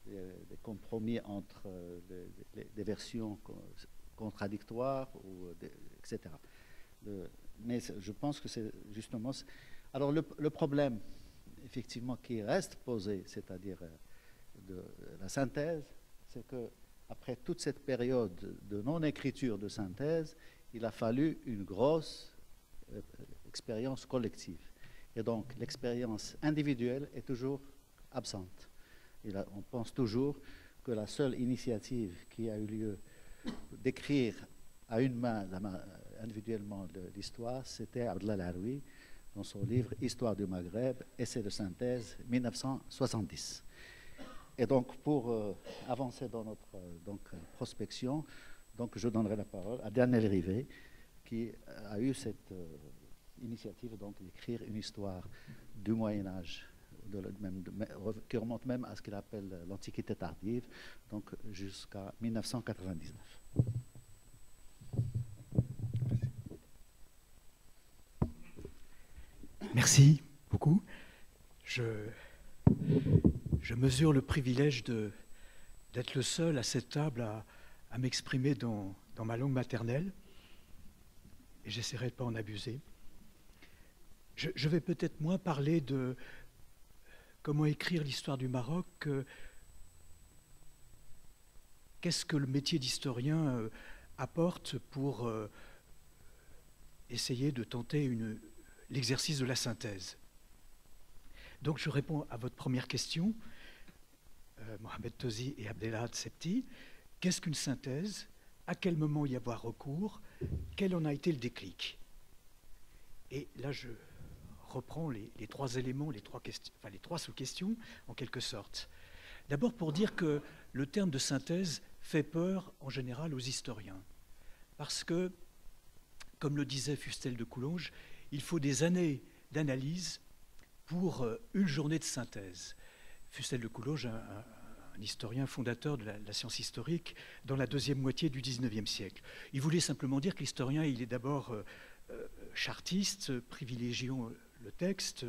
des compromis entre des versions contradictoires, etc. Mais je pense que c'est justement... Alors le problème, effectivement, qui reste posé, c'est-à-dire de la synthèse, c'est que après toute cette période de non-écriture de synthèse, il a fallu une grosse expérience collective. Et donc, l'expérience individuelle est toujours absente. Et là, on pense toujours que la seule initiative qui a eu lieu d'écrire à une main, individuellement l'histoire, c'était Abdellah Laroui dans son livre Histoire du Maghreb, essai de synthèse, 1970. Et donc, pour avancer dans notre prospection, donc, je donnerai la parole à Daniel Rivet, qui a eu cette initiative d'écrire une histoire du Moyen-Âge, qui remonte même à ce qu'il appelle l'Antiquité tardive, donc jusqu'à 1999. Merci beaucoup. Je mesure le privilège d'être le seul à cette table à m'exprimer dans ma langue maternelle, et j'essaierai de ne pas en abuser. Je vais peut-être moins parler de comment écrire l'histoire du Maroc. Qu'est-ce que le métier d'historien apporte pour essayer de tenter l'exercice de la synthèse. Donc je réponds à votre première question, Mohamed Tozi et Abdelhad Sebti. Qu'est-ce qu'une synthèse? À quel moment y avoir recours? Quel en a été le déclic? Et là, je reprends les trois éléments, les trois sous-questions, en quelque sorte. D'abord pour dire que le terme de synthèse fait peur, en général, aux historiens. Parce que, comme le disait Fustel de Coulanges, il faut des années d'analyse pour une journée de synthèse. Fustel de Coulanges, un historien fondateur de la science historique dans la deuxième moitié du XIXe siècle. Il voulait simplement dire que l'historien, il est d'abord chartiste, privilégiant le texte,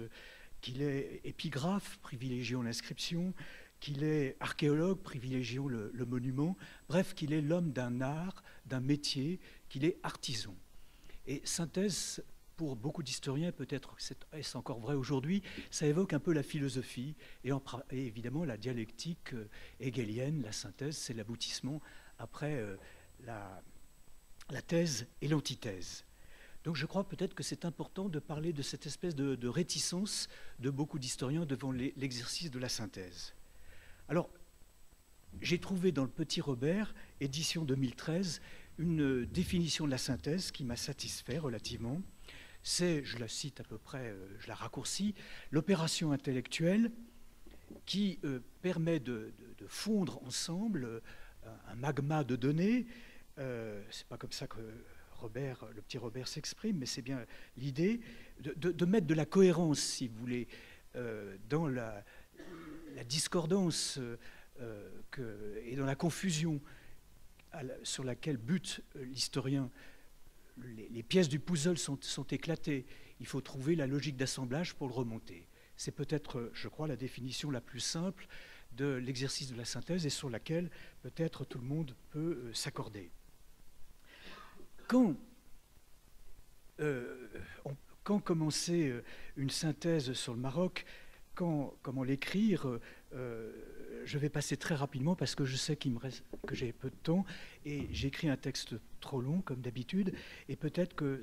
qu'il est épigraphe, privilégiant l'inscription, qu'il est archéologue, privilégiant le monument, bref, qu'il est l'homme d'un art, d'un métier, qu'il est artisan. Et synthèse, pour beaucoup d'historiens, peut-être est-ce encore vrai aujourd'hui, ça évoque un peu la philosophie et évidemment la dialectique hegelienne. La synthèse, c'est l'aboutissement après la thèse et l'antithèse. Donc je crois peut-être que c'est important de parler de cette espèce de réticence de beaucoup d'historiens devant l'exercice de la synthèse. Alors, j'ai trouvé dans le Petit Robert, édition 2013, une définition de la synthèse qui m'a satisfait relativement. C'est, je la cite à peu près, je la raccourcis, l'opération intellectuelle qui permet de fondre ensemble un magma de données. C'est pas comme ça que le petit Robert s'exprime, mais c'est bien l'idée de mettre de la cohérence, si vous voulez, dans la discordance et dans la confusion sur laquelle bute l'historien. Les pièces du puzzle sont éclatées. Il faut trouver la logique d'assemblage pour le remonter. C'est peut-être, je crois, la définition la plus simple de l'exercice de la synthèse et sur laquelle peut-être tout le monde peut s'accorder. Quand commencer une synthèse sur le Maroc, comment l'écrire, je vais passer très rapidement parce que je sais que j'ai peu de temps et j'écris un texte trop long comme d'habitude et peut-être que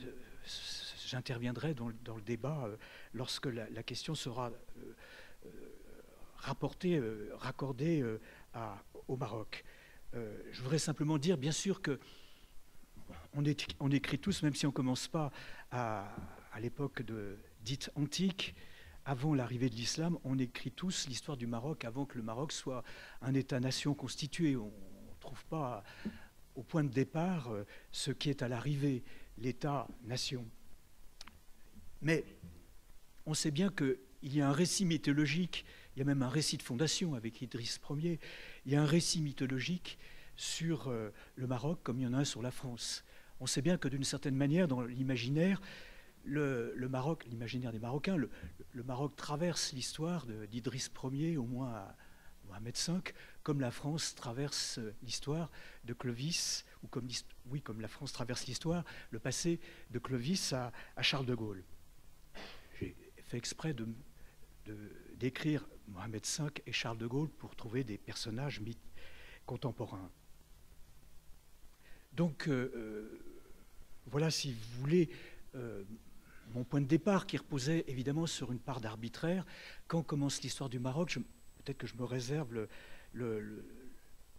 j'interviendrai dans le débat lorsque la question sera raccordée au Maroc. Je voudrais simplement dire, bien sûr, que on écrit tous, même si on ne commence pas à l'époque dite antique, avant l'arrivée de l'islam, on écrit tous l'histoire du Maroc avant que le Maroc soit un État-nation constitué. On ne trouve pas au point de départ ce qui est à l'arrivée, l'État-nation. Mais on sait bien qu'il y a un récit mythologique, il y a même un récit de fondation avec Idriss Ier, il y a un récit mythologique sur le Maroc comme il y en a un sur la France. On sait bien que d'une certaine manière, dans l'imaginaire, le Maroc, l'imaginaire des Marocains, le Maroc traverse l'histoire d'Idriss Ier, au moins à Mohamed V, comme la France traverse l'histoire de Clovis, ou comme la France traverse l'histoire, le passé de Clovis à Charles de Gaulle. J'ai fait exprès d'écrire Mohamed V et Charles de Gaulle pour trouver des personnages contemporains. Donc, voilà, si vous voulez, mon point de départ qui reposait évidemment sur une part d'arbitraire. Quand commence l'histoire du Maroc, peut-être que je me réserve le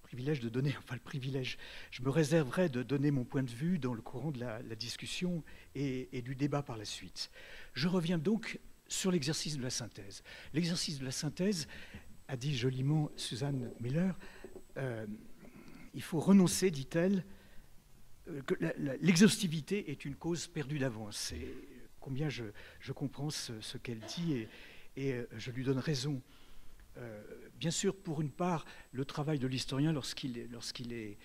privilège de donner, enfin le privilège, je me réserverai de donner mon point de vue dans le courant de la discussion et du débat par la suite. Je reviens donc sur l'exercice de la synthèse. L'exercice de la synthèse, a dit joliment Suzanne Miller, il faut renoncer, dit-elle, que l'exhaustivité est une cause perdue d'avance. Et combien je comprends ce qu'elle dit et je lui donne raison. Bien sûr, pour une part, le travail de l'historien, lorsqu'il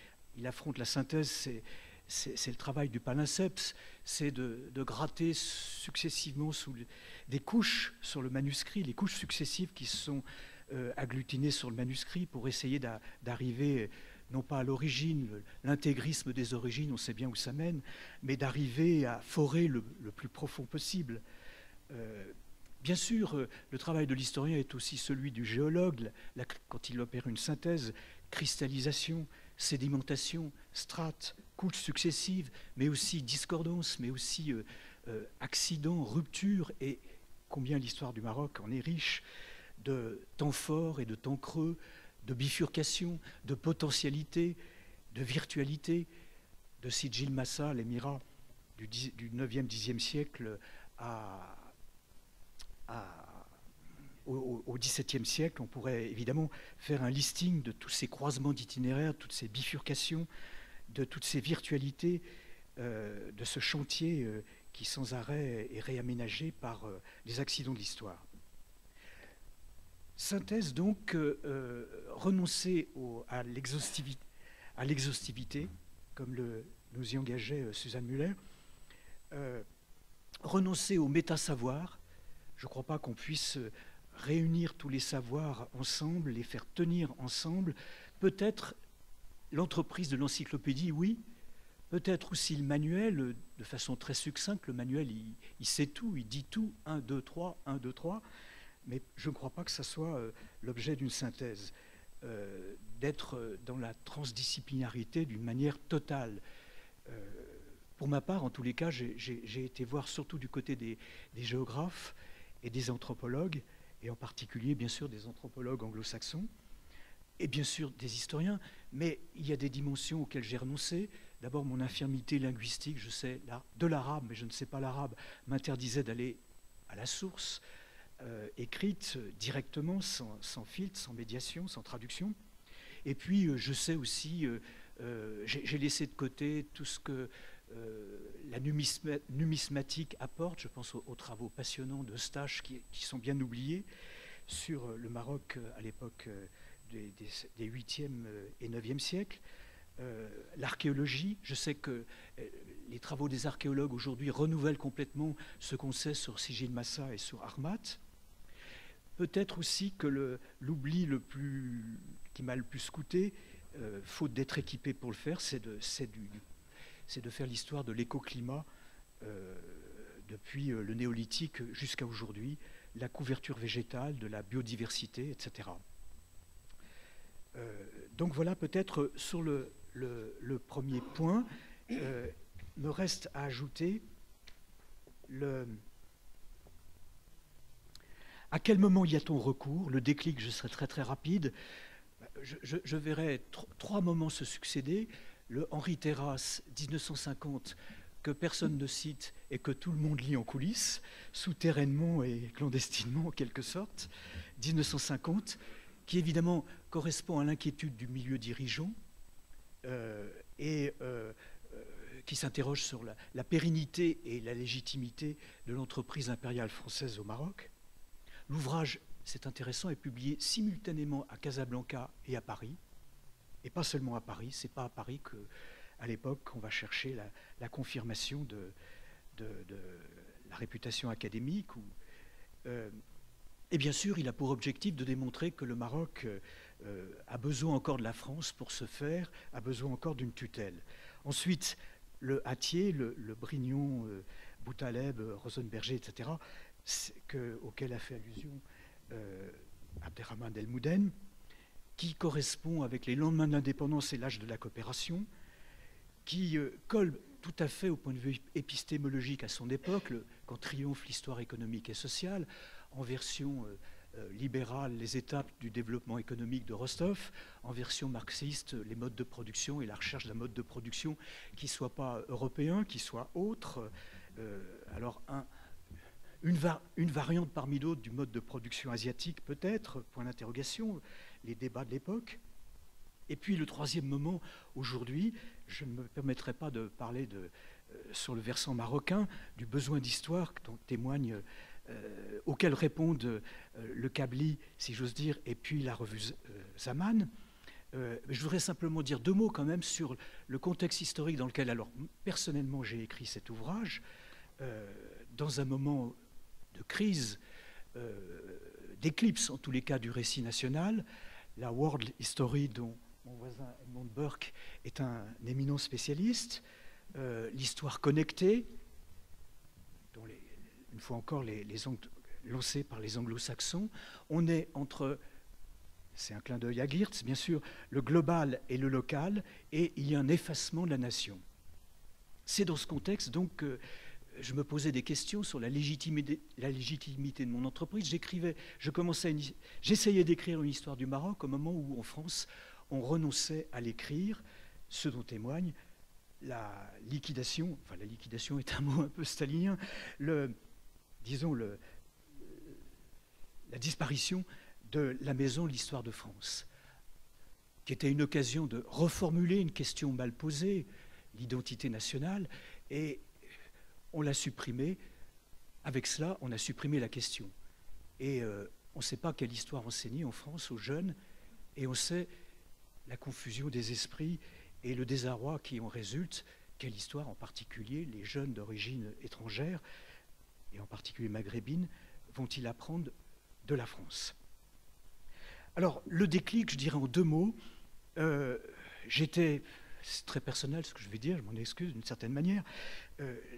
affronte la synthèse, c'est le travail du palinceps, c'est de gratter successivement sous des couches sur le manuscrit, les couches successives qui sont agglutinées sur le manuscrit pour essayer d'arriver, non pas à l'origine, l'intégrisme des origines, on sait bien où ça mène, mais d'arriver à forer le plus profond possible. Bien sûr, le travail de l'historien est aussi celui du géologue, quand il opère une synthèse, cristallisation, sédimentation, strates, couches successives, mais aussi discordance, mais aussi accidents, ruptures, et combien l'histoire du Maroc en est riche, de temps forts et de temps creux, de bifurcation, de potentialité, de virtualité, de Sijil Massa, l'émirat du 9e, 10e siècle au XVIIe siècle. On pourrait évidemment faire un listing de tous ces croisements d'itinéraires, toutes ces bifurcations, de toutes ces virtualités, de ce chantier qui sans arrêt est réaménagé par les accidents de l'histoire. Synthèse donc, renoncer à l'exhaustivité, comme nous y engageait Suzanne Muller, renoncer au méta-savoir. Je ne crois pas qu'on puisse réunir tous les savoirs ensemble, les faire tenir ensemble. Peut-être l'entreprise de l'encyclopédie, oui. Peut-être aussi le manuel, de façon très succincte. Le manuel, il sait tout, il dit tout, 1, 2, 3, 1, 2, 3. Mais je ne crois pas que ça soit l'objet d'une synthèse, d'être dans la transdisciplinarité d'une manière totale. Pour ma part, en tous les cas, j'ai été voir surtout du côté des géographes et des anthropologues, et en particulier, bien sûr, des anthropologues anglo-saxons, et bien sûr des historiens, mais il y a des dimensions auxquelles j'ai renoncé. D'abord, mon infirmité linguistique, je sais de l'arabe, mais je ne sais pas l'arabe, m'interdisait d'aller à la source, écrite directement, sans filtre, sans médiation, sans traduction. Et puis, je sais aussi, j'ai laissé de côté tout ce que la numismatique apporte. Je pense aux travaux passionnants de Eustache qui sont bien oubliés sur le Maroc à l'époque des 8e et 9e siècles. L'archéologie, je sais que les travaux des archéologues aujourd'hui renouvellent complètement ce qu'on sait sur Sijil Massa et sur Harmat. Peut-être aussi que l'oubli qui m'a le plus coûté, faute d'être équipé pour le faire, c'est de faire l'histoire de l'écoclimat depuis le néolithique jusqu'à aujourd'hui, la couverture végétale, de la biodiversité, etc. Donc voilà, peut-être sur le premier point, me reste à ajouter à quel moment y a-t-on recours? Le déclic, je serai très très rapide. Je verrai trois moments se succéder. Le Henri Terrasse, 1950, que personne ne cite et que tout le monde lit en coulisses, souterrainement et clandestinement en quelque sorte, 1950, qui évidemment correspond à l'inquiétude du milieu dirigeant et qui s'interroge sur la pérennité et la légitimité de l'entreprise impériale française au Maroc. L'ouvrage, c'est intéressant, est publié simultanément à Casablanca et à Paris. Et pas seulement à Paris, c'est pas à Paris qu'à l'époque on va chercher la confirmation de la réputation académique. Et bien sûr, il a pour objectif de démontrer que le Maroc a besoin encore de la France pour se faire, a besoin encore d'une tutelle. Ensuite, le Hatier, le Brignon, Boutaleb, Rosenberger, etc., auquel a fait allusion Abderrahmane El Mouden, qui correspond avec les lendemains de l'indépendance et l'âge de la coopération, qui colle tout à fait au point de vue épistémologique à son époque, quand triomphe l'histoire économique et sociale, en version libérale, les étapes du développement économique de Rostov, en version marxiste, les modes de production et la recherche d'un mode de production qui ne soit pas européen, qui soit autre. Alors, une variante parmi d'autres du mode de production asiatique, peut-être, point d'interrogation, les débats de l'époque. Et puis le troisième moment, aujourd'hui, je ne me permettrai pas de parler sur le versant marocain du besoin d'histoire dont témoigne, auquel répondent le Qabli, si j'ose dire, et puis la revue Zaman. Je voudrais simplement dire deux mots quand même sur le contexte historique dans lequel, alors personnellement, j'ai écrit cet ouvrage, dans un moment de crise, d'éclipse en tous les cas du récit national, la World History dont mon voisin Edmund Burke est un éminent spécialiste, l'histoire connectée, dont une fois encore lancée par les anglo-saxons. On est entre, c'est un clin d'œil à Geertz, bien sûr, le global et le local, et il y a un effacement de la nation. C'est dans ce contexte donc que je me posais des questions sur la légitimité de mon entreprise. J'essayais d'écrire une histoire du Maroc au moment où, en France, on renonçait à l'écrire, ce dont témoigne la liquidation, enfin la liquidation est un mot un peu stalinien, la disparition de la Maison de l'Histoire de France, qui était une occasion de reformuler une question mal posée, l'identité nationale, et on l'a supprimée. Avec cela, on a supprimé la question. Et on ne sait pas quelle histoire enseigner en France aux jeunes, et on sait la confusion des esprits et le désarroi qui en résulte. Quelle histoire, en particulier, les jeunes d'origine étrangère, et en particulier maghrébine, vont-ils apprendre de la France? Alors, le déclic, je dirais en deux mots, c'est très personnel ce que je vais dire, je m'en excuse d'une certaine manière,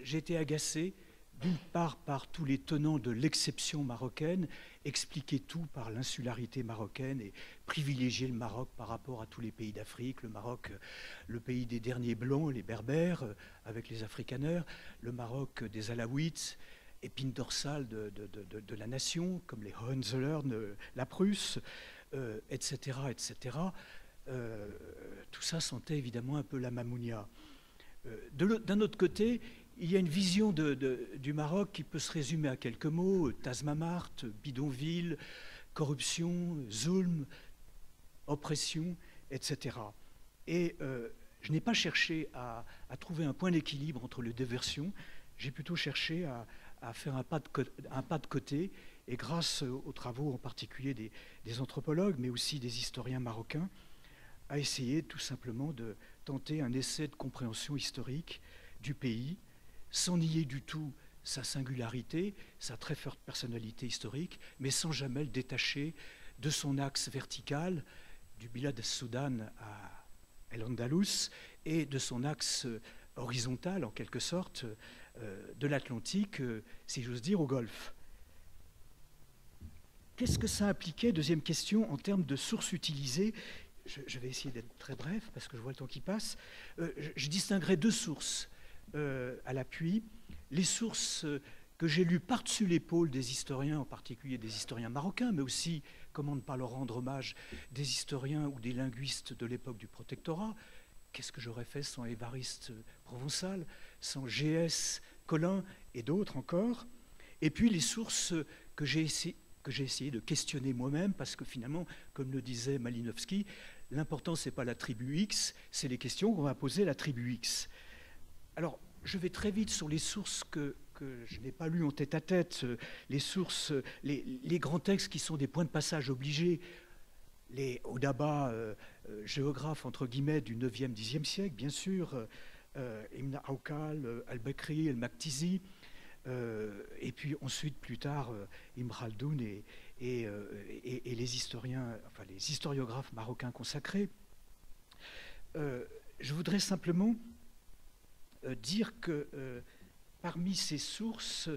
j'ai été agacé d'une part par tous les tenants de l'exception marocaine, expliquer tout par l'insularité marocaine et privilégier le Maroc par rapport à tous les pays d'Afrique, le Maroc, le pays des derniers blancs, les berbères, avec les afrikaners, le Maroc des Alaouites, épine dorsale de la nation, comme les Hohenzollern, la Prusse, etc., etc. Tout ça sentait évidemment un peu la mamounia. D'un autre côté, il y a une vision du Maroc qui peut se résumer à quelques mots: Tazmamart, bidonville, corruption, zulm, oppression, etc. Et je n'ai pas cherché à trouver un point d'équilibre entre les deux versions, j'ai plutôt cherché à faire un pas de côté, et grâce aux travaux en particulier des anthropologues, mais aussi des historiens marocains, à essayer tout simplement de tenter un essai de compréhension historique du pays, sans nier du tout sa singularité, sa très forte personnalité historique, mais sans jamais le détacher de son axe vertical, du Bilad al-Soudan à El-Andalus, et de son axe horizontal, en quelque sorte, de l'Atlantique, si j'ose dire, au Golfe. Qu'est-ce que ça impliquait, deuxième question, en termes de sources utilisées? Je vais essayer d'être très bref, parce que je vois le temps qui passe. Je distinguerai deux sources à l'appui. Les sources que j'ai lues par-dessus l'épaule des historiens, en particulier des historiens marocains, mais aussi, comment ne pas leur rendre hommage, des historiens ou des linguistes de l'époque du protectorat. Qu'est-ce que j'aurais fait sans Évariste Provençal, sans G.S. Collin et d'autres encore? Et puis les sources que j'ai essayé de questionner moi-même, parce que finalement, comme le disait Malinowski, l'important, ce n'est pas la tribu X, c'est les questions qu'on va poser à la tribu X. Alors, je vais très vite sur les sources que je n'ai pas lues en tête-à-tête, les sources, les grands textes qui sont des points de passage obligés, les Odaba, géographes, entre guillemets, du 9e, 10e siècle, bien sûr, Ibn Aukal, Al-Bakri, Al-Maktizi, et puis ensuite, plus tard, Ibn Khaldoun et les historiens, enfin les historiographes marocains consacrés. Je voudrais simplement dire que parmi ces sources,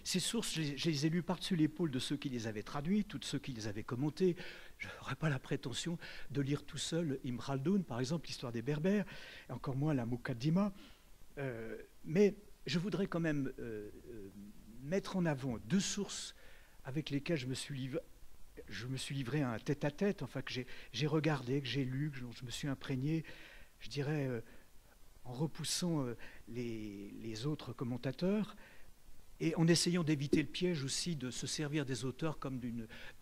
ces sources, je les ai lues par-dessus l'épaule de ceux qui les avaient traduites, tous ceux qui les avaient commentées. Je n'aurais pas la prétention de lire tout seul Ibn Khaldoun, par exemple, l'histoire des Berbères, et encore moins la Muqaddima. Mais je voudrais quand même mettre en avant deux sources avec lesquels je me suis livré à un tête-à-tête, enfin que j'ai regardé, que j'ai lu, que je me suis imprégné, je dirais, en repoussant les autres commentateurs, et en essayant d'éviter le piège aussi de se servir des auteurs comme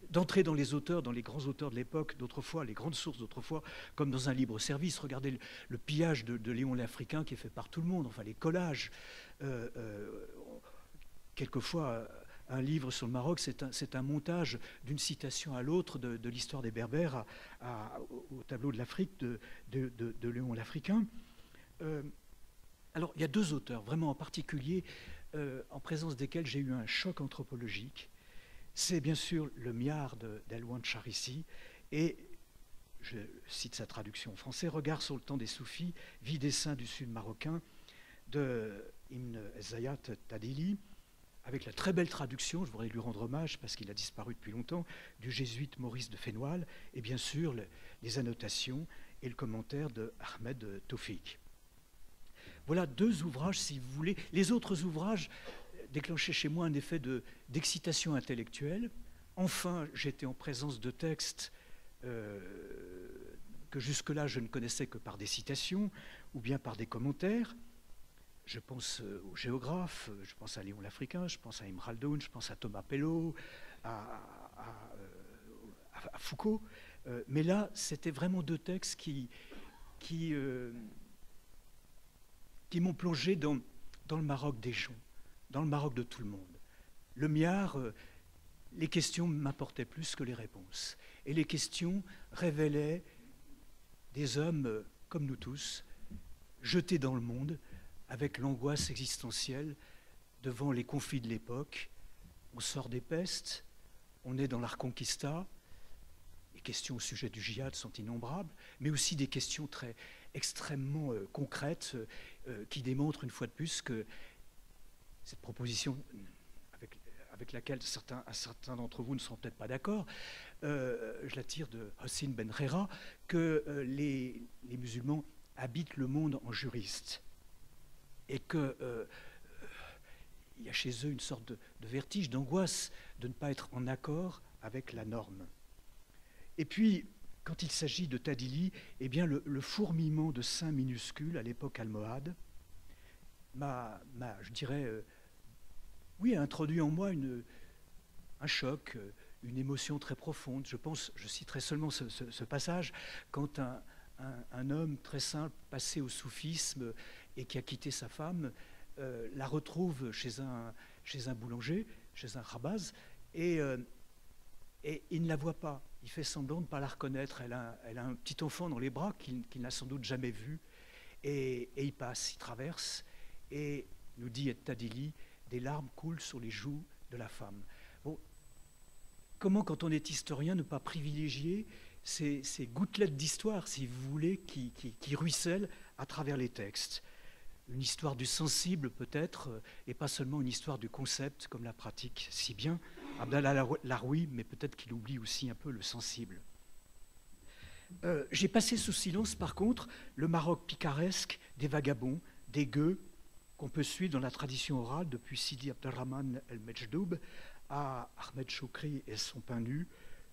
d'entrer dans les auteurs, dans les grands auteurs de l'époque d'autrefois, les grandes sources d'autrefois, comme dans un libre-service. Regardez le pillage de Léon l'Africain qui est fait par tout le monde, enfin les collages. Quelquefois, un livre sur le Maroc, c'est un montage d'une citation à l'autre de l'histoire des Berbères au tableau de l'Afrique de Léon l'Africain. Alors, il y a deux auteurs, vraiment en particulier, en présence desquels j'ai eu un choc anthropologique. C'est bien sûr le Miar d'Elwan Charissi et, je cite sa traduction en français, « Regard sur le temps des soufis, vie des saints du sud marocain » de Ibn Zayat Tadili, avec la très belle traduction, je voudrais lui rendre hommage parce qu'il a disparu depuis longtemps, du jésuite Maurice de Fénoil, et bien sûr les annotations et le commentaire de Ahmed Taufik. Voilà deux ouvrages, si vous voulez. Les autres ouvrages déclenchaient chez moi un effet d'excitation intellectuelle. Enfin, j'étais en présence de textes que jusque-là je ne connaissais que par des citations ou bien par des commentaires. Je pense aux géographes, je pense à Léon l'Africain, je pense à Imre Khaldoun, je pense à Thomas Pelot, à Foucault. Mais là, c'était vraiment deux textes qui m'ont plongé dans le Maroc des gens, dans le Maroc de tout le monde. Le Miar, les questions m'apportaient plus que les réponses. Et les questions révélaient des hommes comme nous tous, jetés dans le monde, avec l'angoisse existentielle devant les conflits de l'époque. On sort des pestes, on est dans la Reconquista, les questions au sujet du djihad sont innombrables, mais aussi des questions extrêmement concrètes qui démontrent une fois de plus que cette proposition avec laquelle un certain d'entre vous ne sont peut-être pas d'accord, je la tire de Hossein Ben Rera, que les musulmans habitent le monde en juristes et qu'il y a chez eux une sorte de vertige, d'angoisse de ne pas être en accord avec la norme. Et puis, quand il s'agit de Tadili, eh bien le fourmillement de saints minuscules à l'époque almohade je dirais, oui, a introduit en moi un choc, une émotion très profonde. Je citerai seulement ce passage, quand un homme très simple, passé au soufisme et qui a quitté sa femme, la retrouve chez un boulanger, chez un khabaz, et il ne la voit pas. Il fait semblant de ne pas la reconnaître. Elle a un petit enfant dans les bras qu'il n'a sans doute jamais vu. Et il passe, il traverse, et nous dit Tadili, des larmes coulent sur les joues de la femme. Bon, comment, quand on est historien, ne pas privilégier ces gouttelettes d'histoire, si vous voulez, qui ruissellent à travers les textes? Une histoire du sensible, peut-être, et pas seulement une histoire du concept, comme la pratique si bien Abdallah Laroui, mais peut-être qu'il oublie aussi un peu le sensible. J'ai passé sous silence, par contre, le Maroc picaresque des vagabonds, des gueux, qu'on peut suivre dans la tradition orale depuis Sidi Abdelrahman El Medjdoub à Ahmed Choukri et son pain nu,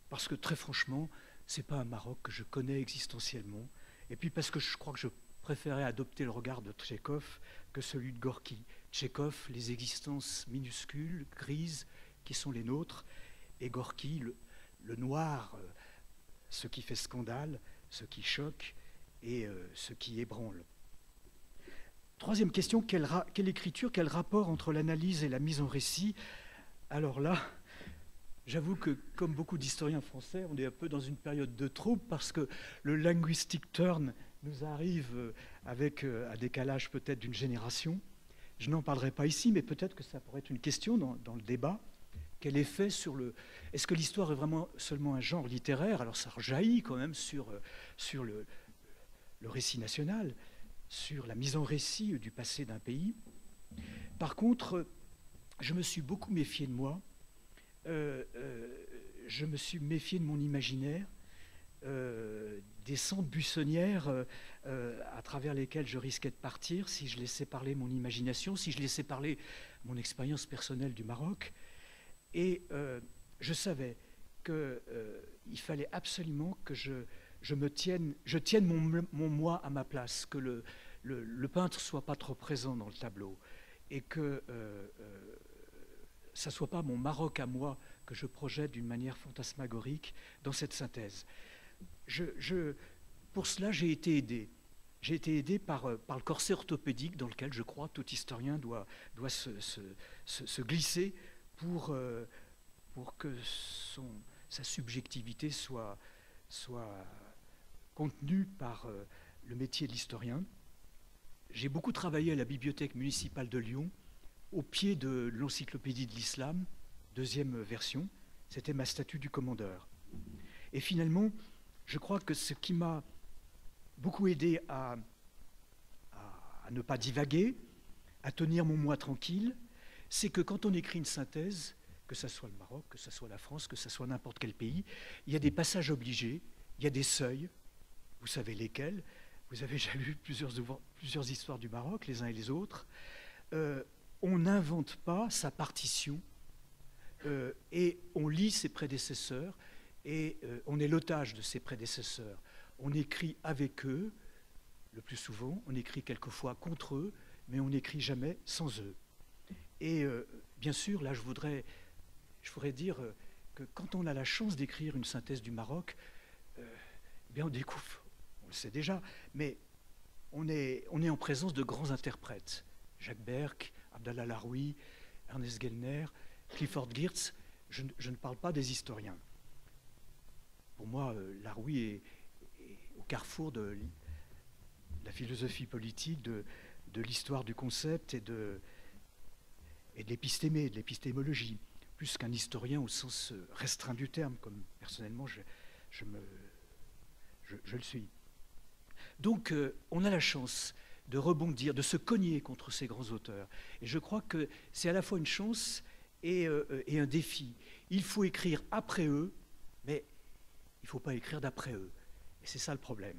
parce que très franchement, ce n'est pas un Maroc que je connais existentiellement, et puis parce que je crois que je préférais adopter le regard de Tchekhov que celui de Gorky. Tchekhov, les existences minuscules, grises, qui sont les nôtres, et Gorky, le noir, ce qui fait scandale, ce qui choque et ce qui ébranle. Troisième question, quelle écriture, quel rapport entre l'analyse et la mise en récit? Alors là, j'avoue que, comme beaucoup d'historiens français, on est un peu dans une période de trouble parce que le linguistic turn nous arrive avec un décalage peut-être d'une génération. Je n'en parlerai pas ici, mais peut-être que ça pourrait être une question dans le débat. Quel effet sur le... Est-ce que l'histoire est vraiment seulement un genre littéraire? Alors ça rejaillit quand même sur le récit national, sur la mise en récit du passé d'un pays. Par contre, je me suis beaucoup méfié de moi. Je me suis méfié de mon imaginaire, des sentes buissonnières à travers lesquelles je risquais de partir si je laissais parler mon imagination, si je laissais parler mon expérience personnelle du Maroc. Et je savais qu'il fallait absolument que je tienne mon moi à ma place, que le peintre ne soit pas trop présent dans le tableau et que ça ne soit pas mon Maroc à moi que je projette d'une manière fantasmagorique dans cette synthèse. Pour cela, j'ai été aidé. J'ai été aidé par le corset orthopédique dans lequel, je crois, tout historien doit se glisser pour que sa subjectivité soit contenue par le métier de l'historien. J'ai beaucoup travaillé à la bibliothèque municipale de Lyon, au pied de l'encyclopédie de l'islam, deuxième version. C'était ma statue du commandeur. Et finalement, je crois que ce qui m'a beaucoup aidé à ne pas divaguer, à tenir mon moi tranquille, c'est que quand on écrit une synthèse, que ce soit le Maroc, que ce soit la France, que ce soit n'importe quel pays, il y a des passages obligés, il y a des seuils, vous savez lesquels, vous avez déjà lu plusieurs histoires du Maroc, les uns et les autres. On n'invente pas sa partition et on lit ses prédécesseurs et on est l'otage de ses prédécesseurs. On écrit avec eux, le plus souvent, on écrit quelquefois contre eux, mais on n'écrit jamais sans eux. Et bien sûr, là, je voudrais dire que quand on a la chance d'écrire une synthèse du Maroc, bien on découvre, on le sait déjà, mais on est en présence de grands interprètes. Jacques Berck, Abdallah Laroui, Ernest Gellner, Clifford Geertz, je ne parle pas des historiens. Pour moi, Laroui est au carrefour de la philosophie politique, de l'histoire du concept et de l'épistémé, de l'épistémologie, plus qu'un historien au sens restreint du terme, comme personnellement je le suis. Donc on a la chance de rebondir, de se cogner contre ces grands auteurs. Et je crois que c'est à la fois une chance et un défi. Il faut écrire après eux, mais il ne faut pas écrire d'après eux. Et c'est ça le problème.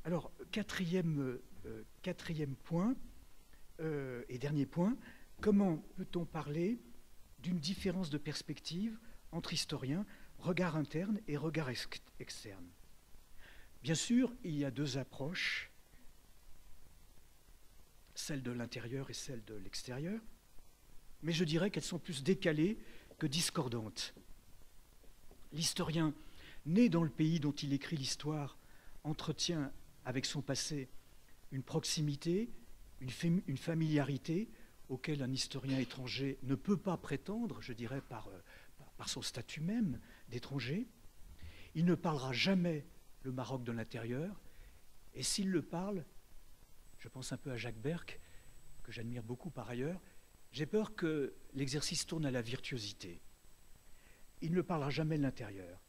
Alors, quatrième point, et dernier point, comment peut-on parler d'une différence de perspective entre historiens, regard interne et regard externe? Bien sûr, il y a deux approches, celle de l'intérieur et celle de l'extérieur, mais je dirais qu'elles sont plus décalées que discordantes. L'historien, né dans le pays dont il écrit l'histoire, entretient avec son passé une proximité, une familiarité auquel un historien étranger ne peut pas prétendre, je dirais par son statut même d'étranger. Il ne parlera jamais le Maroc de l'intérieur, et s'il le parle, je pense un peu à Jacques Berck, que j'admire beaucoup par ailleurs, j'ai peur que l'exercice tourne à la virtuosité. Il ne parlera jamais de l'intérieur.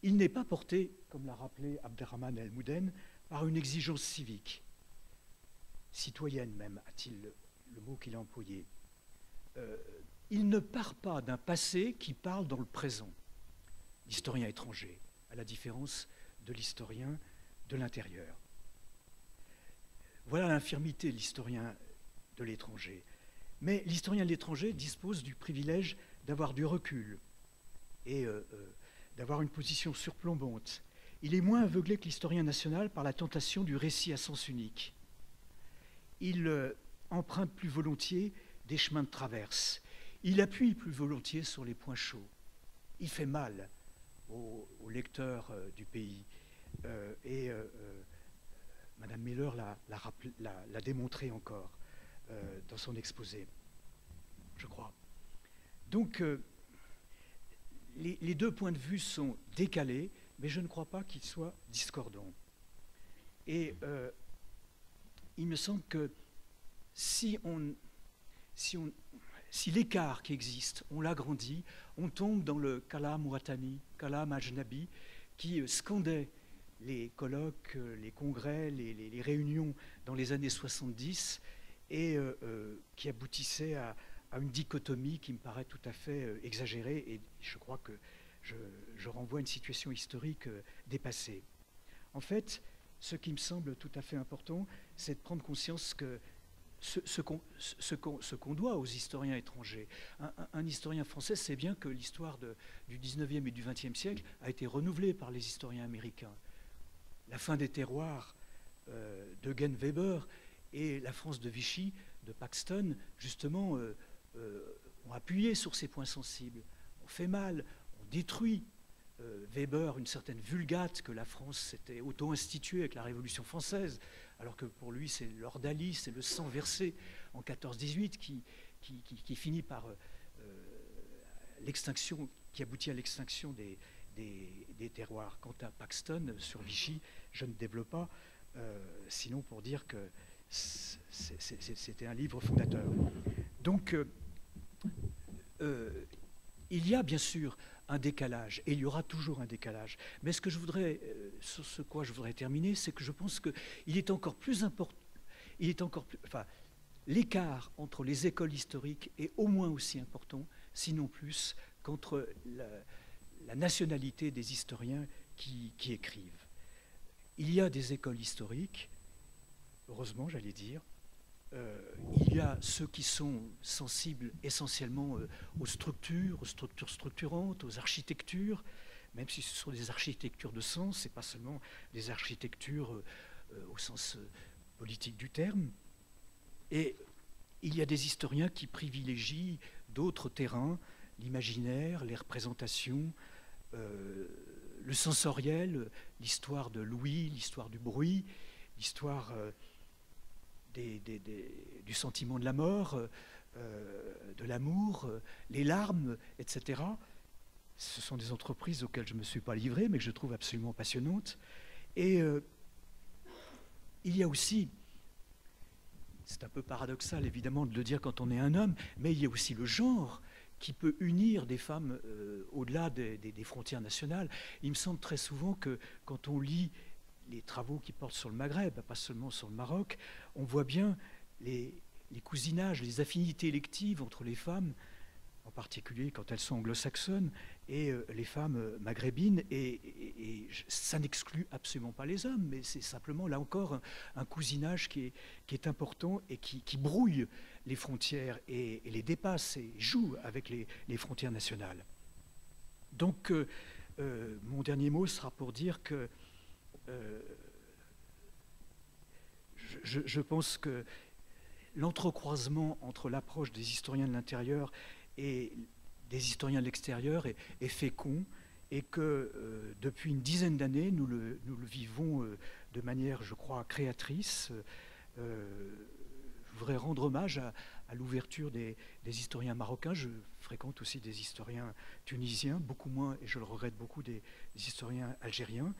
Il n'est pas porté, comme l'a rappelé Abderrahmane El Mouden, par une exigence civique, citoyenne même, a-t-il le mot qu'il a employé. Il ne part pas d'un passé qui parle dans le présent, l'historien étranger, à la différence de l'historien de l'intérieur. Voilà l'infirmité de l'historien de l'étranger. Mais l'historien de l'étranger dispose du privilège d'avoir du recul et d'avoir une position surplombante. Il est moins aveuglé que l'historien national par la tentation du récit à sens unique. Il emprunte plus volontiers des chemins de traverse. Il appuie plus volontiers sur les points chauds. Il fait mal aux lecteurs du pays. Madame Miller l'a démontré encore dans son exposé, je crois. Donc, les deux points de vue sont décalés, mais je ne crois pas qu'ils soient discordants. Et il me semble que si l'écart qui existe, on l'agrandit, on tombe dans le kalam watani, kalam ajnabi, qui scandait les colloques, les congrès, les réunions dans les années 70 et qui aboutissait à une dichotomie qui me paraît tout à fait exagérée, et je crois que je renvoie à une situation historique dépassée. En fait, ce qui me semble tout à fait important, c'est de prendre conscience que ce qu'on doit aux historiens étrangers. Un historien français sait bien que l'histoire du 19e et du 20e siècle a été renouvelée par les historiens américains. La fin des terroirs d'Eugen Weber et la France de Vichy, de Paxton, justement, ont appuyé sur ces points sensibles. On fait mal, on détruit. Weber, une certaine vulgate que la France s'était auto-instituée avec la Révolution française, alors que pour lui, c'est l'ordalie, c'est le sang versé en 14-18 qui finit par l'extinction, qui aboutit à l'extinction des terroirs. Quant à Paxton, sur Vichy, je ne développe pas, sinon pour dire que c'était un livre fondateur. Donc, il y a bien sûr un décalage, et il y aura toujours un décalage. Mais ce que je voudrais, sur ce quoi je voudrais terminer, c'est que je pense qu'il est encore plus important, l'écart entre les écoles historiques est au moins aussi important, sinon plus, qu'entre la nationalité des historiens qui écrivent. Il y a des écoles historiques, heureusement j'allais dire, il y a ceux qui sont sensibles essentiellement aux structures structurantes, aux architectures, même si ce sont des architectures de sens, ce n'est pas seulement des architectures au sens politique du terme. Et il y a des historiens qui privilégient d'autres terrains, l'imaginaire, les représentations, le sensoriel, l'histoire de l'ouïe, l'histoire du bruit, l'histoire du sentiment de la mort, de l'amour, les larmes, etc. Ce sont des entreprises auxquelles je ne me suis pas livré, mais que je trouve absolument passionnantes. Et il y a aussi, c'est un peu paradoxal évidemment de le dire quand on est un homme, mais il y a aussi le genre qui peut unir des femmes au-delà des frontières nationales. Il me semble très souvent que quand on lit les travaux qui portent sur le Maghreb, pas seulement sur le Maroc, on voit bien les cousinages, les affinités électives entre les femmes, en particulier quand elles sont anglo-saxonnes, et les femmes maghrébines, et ça n'exclut absolument pas les hommes, mais c'est simplement, là encore, un cousinage qui est important et qui brouille les frontières et les dépasse et joue avec les frontières nationales. Donc, mon dernier mot sera pour dire que je pense que l'entrecroisement entre l'approche des historiens de l'intérieur et des historiens de l'extérieur est fécond, et que depuis une dizaine d'années, nous le vivons de manière, je crois, créatrice. Je voudrais rendre hommage à l'ouverture des historiens marocains. Je fréquente aussi des historiens tunisiens, beaucoup moins, et je le regrette beaucoup, des historiens algériens.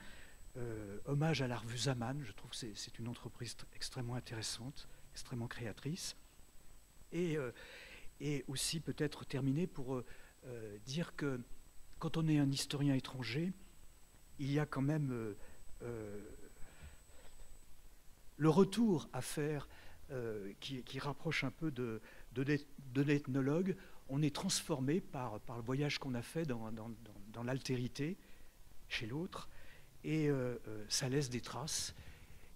Hommage à la revue Zaman, je trouve que c'est une entreprise extrêmement intéressante, extrêmement créatrice. Et aussi peut-être terminer pour dire que quand on est un historien étranger, il y a quand même le retour à faire qui rapproche un peu de l'ethnologue. On est transformé par le voyage qu'on a fait dans l'altérité chez l'autre, et ça laisse des traces.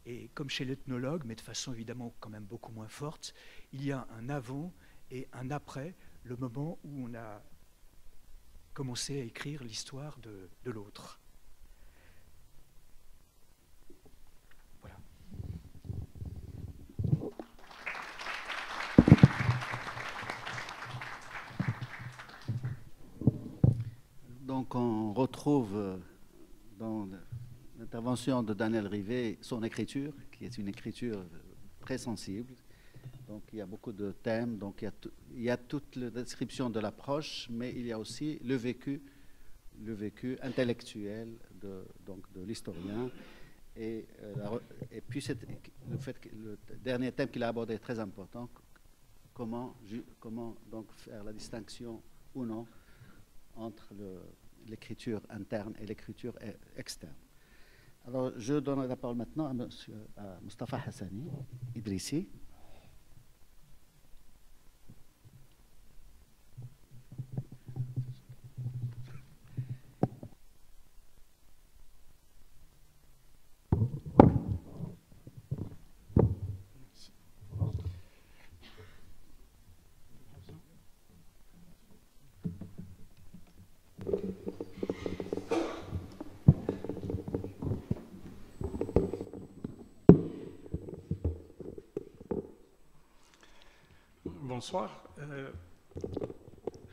Et comme chez l'ethnologue, mais de façon évidemment quand même beaucoup moins forte, il y a un avant et un après, le moment où on a commencé à écrire l'histoire de l'autre. Voilà. Donc on retrouve dans l'intervention de Daniel Rivet son écriture, qui est une écriture très sensible. Donc il y a beaucoup de thèmes, donc il y a toute la description de l'approche, mais il y a aussi le vécu intellectuel de l'historien. Et puis le fait que le dernier thème qu'il a abordé est très important, comment donc faire la distinction ou non entre l'écriture interne et l'écriture externe. Alors je donne la parole maintenant à Moustapha Hassani Idrissi. Bonsoir.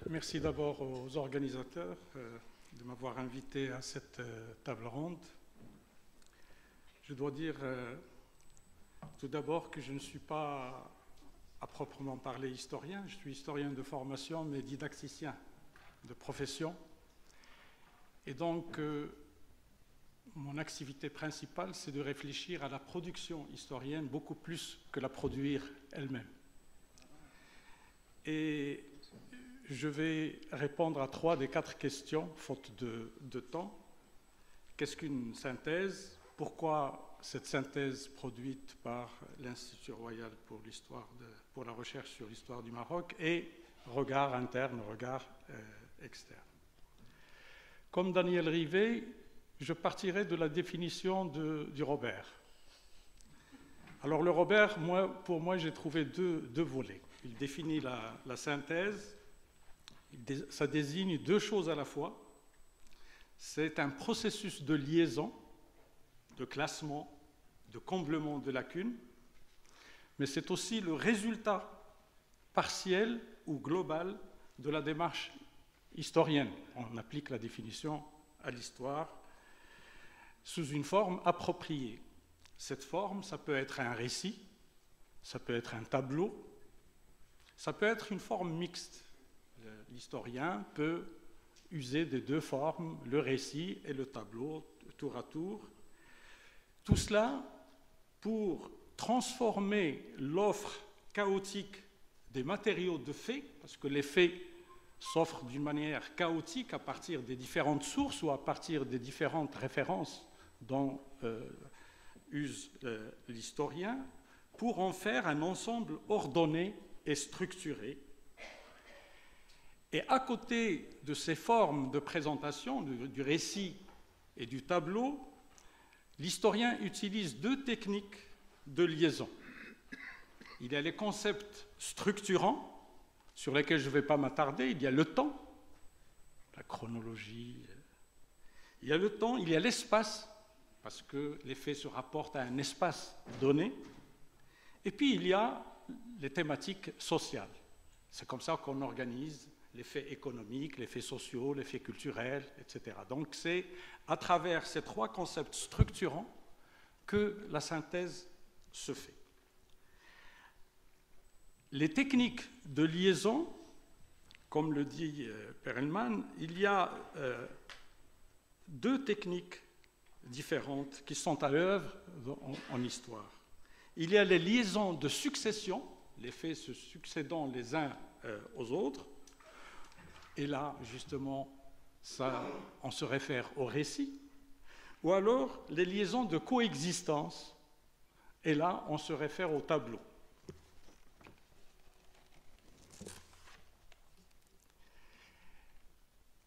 Merci d'abord aux organisateurs de m'avoir invité à cette table ronde. Je dois dire tout d'abord que je ne suis pas à proprement parler historien. Je suis historien de formation, mais didacticien de profession. Et donc, mon activité principale, c'est de réfléchir à la production historienne beaucoup plus que la produire elle-même. Et je vais répondre à 3 des 4 questions, faute de temps. Qu'est-ce qu'une synthèse? Pourquoi cette synthèse produite par l'Institut royal pour la recherche sur l'histoire du Maroc? Et regard interne, regard externe. Comme Daniel Rivet, je partirai de la définition du Robert. Alors le Robert, pour moi, j'ai trouvé deux volets. Il définit la synthèse, ça désigne 2 choses à la fois. C'est un processus de liaison, de classement, de comblement de lacunes, mais c'est aussi le résultat partiel ou global de la démarche historienne. On applique la définition à l'histoire sous une forme appropriée. Cette forme, ça peut être un récit, ça peut être un tableau, ça peut être une forme mixte. L'historien peut user des 2 formes, le récit et le tableau, tour à tour. Tout cela pour transformer l'offre chaotique des matériaux de faits, parce que les faits s'offrent d'une manière chaotique à partir des différentes sources ou à partir des différentes références dont use l'historien, pour en faire un ensemble ordonné et structuré. Et à côté de ces formes de présentation, du récit et du tableau, l'historien utilise 2 techniques de liaison. Il y a les concepts structurants, sur lesquels je ne vais pas m'attarder. Il y a le temps, la chronologie. Il y a le temps, il y a l'espace, parce que les faits se rapportent à un espace donné. Et puis il y a les thématiques sociales. C'est comme ça qu'on organise les faits économiques, les faits sociaux, les faits culturels, etc. Donc c'est à travers ces 3 concepts structurants que la synthèse se fait. Les techniques de liaison, comme le dit Perelman, il y a 2 techniques différentes qui sont à l'œuvre en histoire. Il y a les liaisons de succession, les faits se succédant les uns aux autres. Et là, justement, on se réfère au récit. Ou alors, les liaisons de coexistence. Et là, on se réfère au tableau.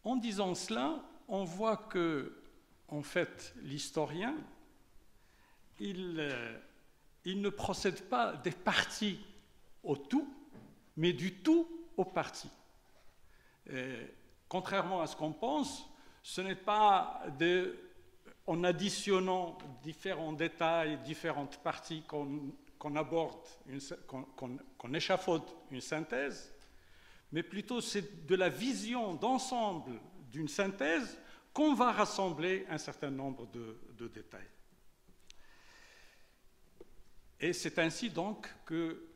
En disant cela, on voit que, en fait, l'historien, il ne procède pas des parties au tout, mais du tout au parti. Contrairement à ce qu'on pense, ce n'est pas en additionnant différents détails, différentes parties qu'on aborde, qu'on échafaude une synthèse, mais plutôt c'est de la vision d'ensemble d'une synthèse qu'on va rassembler un certain nombre de détails. Et c'est ainsi donc que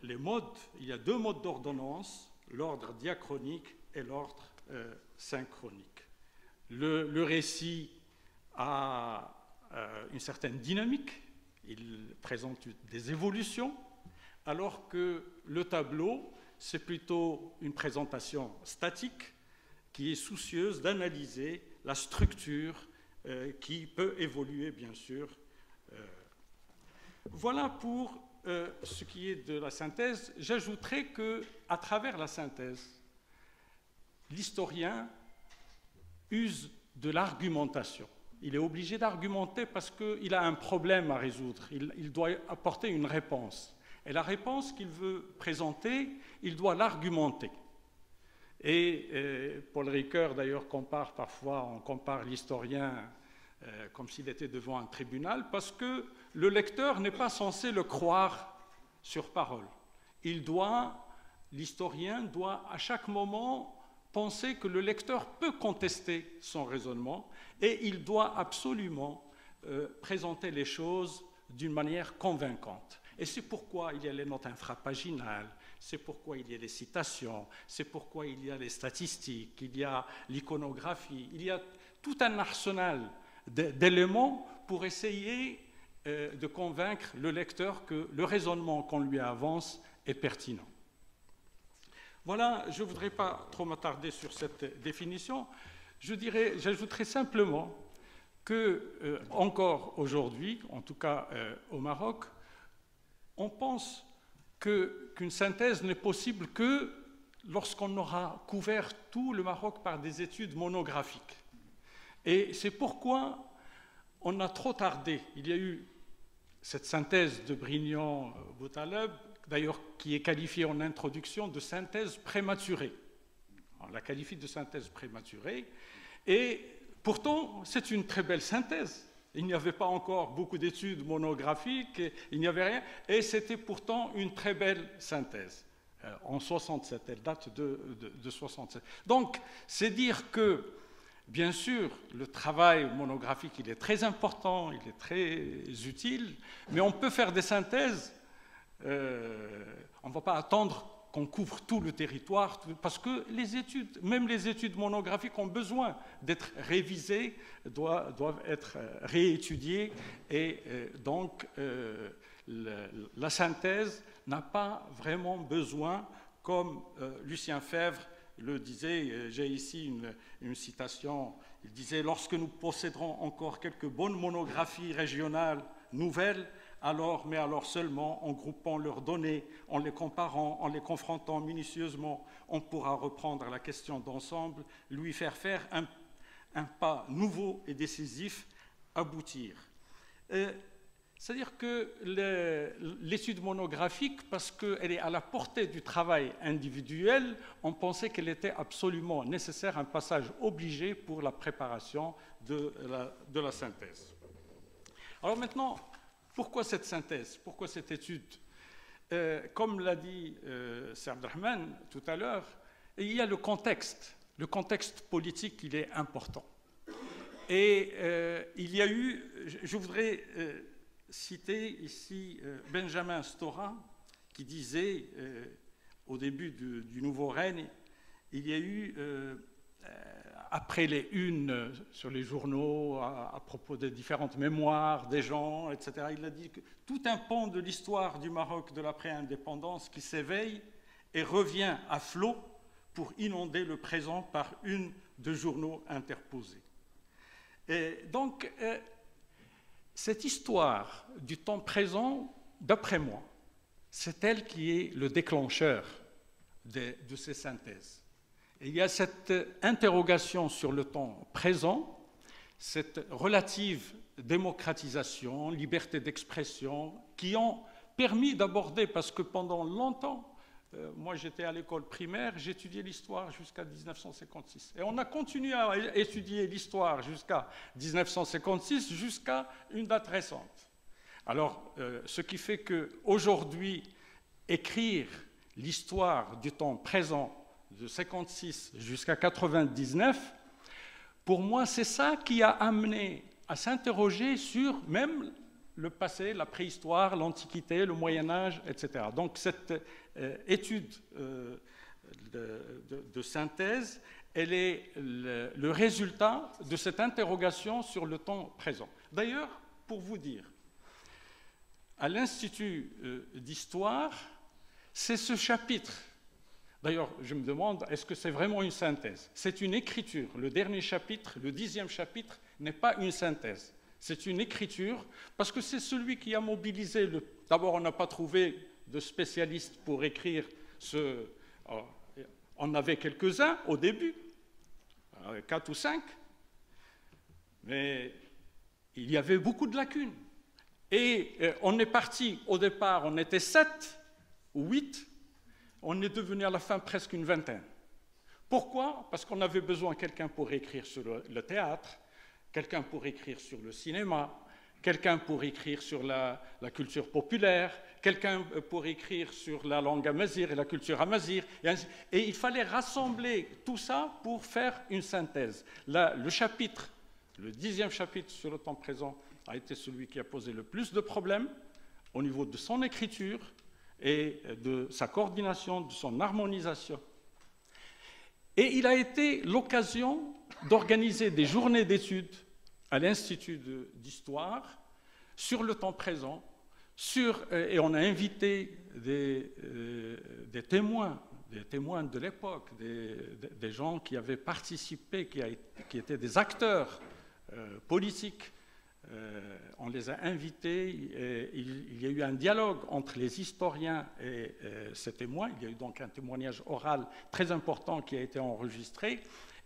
les modes, il y a 2 modes d'ordonnance, l'ordre diachronique et l'ordre synchronique. Le récit a une certaine dynamique, il présente des évolutions, alors que le tableau, c'est plutôt une présentation statique qui est soucieuse d'analyser la structure qui peut évoluer, bien sûr. Voilà pour ce qui est de la synthèse. J'ajouterai qu'à travers la synthèse, l'historien use de l'argumentation. Il est obligé d'argumenter parce qu'il a un problème à résoudre. Il doit apporter une réponse. Et la réponse qu'il veut présenter, il doit l'argumenter. Et Paul Ricoeur, d'ailleurs, on compare l'historien comme s'il était devant un tribunal, parce que le lecteur n'est pas censé le croire sur parole. Il doit l'historien doit à chaque moment penser que le lecteur peut contester son raisonnement et il doit absolument présenter les choses d'une manière convaincante. Et c'est pourquoi il y a les notes infrapaginales, c'est pourquoi il y a les citations, c'est pourquoi il y a les statistiques, il y a l'iconographie, il y a tout un arsenal d'éléments pour essayer de convaincre le lecteur que le raisonnement qu'on lui avance est pertinent. Voilà, je ne voudrais pas trop m'attarder sur cette définition. J'ajouterai simplement que, encore aujourd'hui, en tout cas au Maroc, on pense qu'une synthèse n'est possible que lorsqu'on aura couvert tout le Maroc par des études monographiques. Et c'est pourquoi on a trop tardé. Il y a eu cette synthèse de Brignon-Boutaleb, d'ailleurs qui est qualifiée en introduction de synthèse prématurée. On la qualifie de synthèse prématurée, et pourtant c'est une très belle synthèse. Il n'y avait pas encore beaucoup d'études monographiques, il n'y avait rien, et c'était pourtant une très belle synthèse. En 67, elle date de 67. Donc, c'est dire que, bien sûr, le travail monographique, il est très important, il est très utile, mais on peut faire des synthèses. On ne va pas attendre qu'on couvre tout le territoire, parce que les études, même les études monographiques ont besoin d'être révisées, doivent être réétudiées, et donc la synthèse n'a pas vraiment besoin, comme Lucien Febvre le disait. J'ai ici une citation, il disait « Lorsque nous posséderons encore quelques bonnes monographies régionales nouvelles, mais alors seulement en groupant leurs données, en les comparant, en les confrontant minutieusement, on pourra reprendre la question d'ensemble, lui faire faire un pas nouveau et décisif, aboutir. » C'est-à-dire que l'étude monographique, parce qu'elle est à la portée du travail individuel, on pensait qu'elle était absolument nécessaire, un passage obligé pour la préparation de la synthèse. Alors maintenant, pourquoi cette synthèse? Pourquoi cette étude? Comme l'a dit Sir Abdelrahman tout à l'heure, il y a le contexte. Le contexte politique, il est important. Et il y a eu, je voudrais citer ici Benjamin Stora, qui disait au début du nouveau règne, il y a eu, après les unes sur les journaux, à propos des différentes mémoires des gens, etc., il a dit que tout un pan de l'histoire du Maroc de l'après-indépendance qui s'éveille et revient à flot pour inonder le présent par une de journaux interposés. Et donc, cette histoire du temps présent, d'après moi, c'est elle qui est le déclencheur de ces synthèses. Et il y a cette interrogation sur le temps présent, cette relative démocratisation, liberté d'expression, qui ont permis d'aborder, parce que pendant longtemps, moi j'étais à l'école primaire, j'étudiais l'histoire jusqu'à 1956. Et on a continué à étudier l'histoire jusqu'à 1956, jusqu'à une date récente. Alors, ce qui fait qu'aujourd'hui, écrire l'histoire du temps présent de 56 jusqu'à 99, pour moi, c'est ça qui a amené à s'interroger sur même le passé, la préhistoire, l'Antiquité, le Moyen-Âge, etc. Donc cette étude de synthèse, elle est le résultat de cette interrogation sur le temps présent. D'ailleurs, pour vous dire, à l'Institut d'Histoire, c'est ce chapitre. D'ailleurs, je me demande, est-ce que c'est vraiment une synthèse? C'est une écriture. Le dernier chapitre, le 10e chapitre, n'est pas une synthèse. C'est une écriture, parce que c'est celui qui a mobilisé le... D'abord, on n'a pas trouvé de spécialistes pour écrire ce... On avait quelques-uns au début, 4 ou 5, mais il y avait beaucoup de lacunes. Et on est parti, au départ, on était 7 ou 8, on est devenu à la fin presque une vingtaine. Pourquoi? Parce qu'on avait besoin de quelqu'un pour écrire sur le théâtre, quelqu'un pour écrire sur le cinéma, quelqu'un pour écrire sur la culture populaire, quelqu'un pour écrire sur la langue amazigh et la culture amazigh. Et il fallait rassembler tout ça pour faire une synthèse. Le 10e chapitre sur le temps présent a été celui qui a posé le plus de problèmes au niveau de son écriture et de sa coordination, de son harmonisation. Et il a été l'occasion d'organiser des journées d'études à l'Institut d'histoire sur le temps présent, et on a invité des témoins de l'époque, des gens qui avaient participé, qui étaient des acteurs politiques. On les a invités, il y a eu un dialogue entre les historiens et ces témoins. Il y a eu donc un témoignage oral très important qui a été enregistré,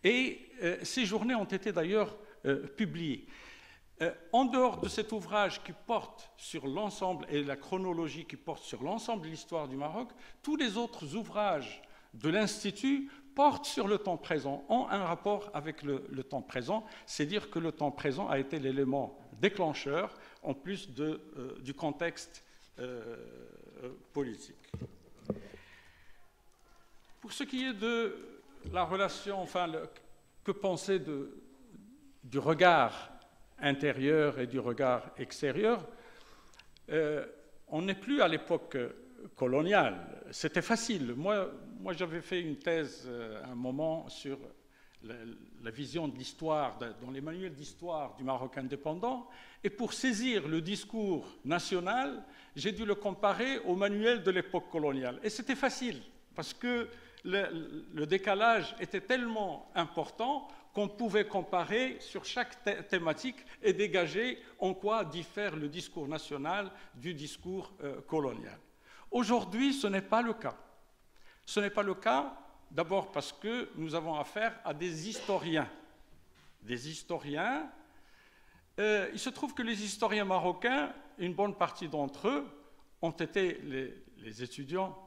et ces journées ont été d'ailleurs publiées. En dehors de cet ouvrage qui porte sur l'ensemble, et la chronologie qui porte sur l'ensemble de l'histoire du Maroc, tous les autres ouvrages de l'Institut portent sur le temps présent, ont un rapport avec le temps présent. C'est dire que le temps présent a été l'élément déclencheur, en plus du contexte politique. Pour ce qui est de la relation, que penser du regard intérieur et du regard extérieur, on n'est plus à l'époque coloniale. C'était facile. Moi j'avais fait une thèse à un moment sur la vision de l'histoire, dans les manuels d'histoire du Maroc indépendant, et pour saisir le discours national, j'ai dû le comparer au manuel de l'époque coloniale. Et c'était facile, parce que le décalage était tellement important qu'on pouvait comparer sur chaque thématique et dégager en quoi diffère le discours national du discours colonial. Aujourd'hui, ce n'est pas le cas. Ce n'est pas le cas, d'abord parce que nous avons affaire à des historiens. Des historiens. Il se trouve que les historiens marocains, une bonne partie d'entre eux, ont été les étudiants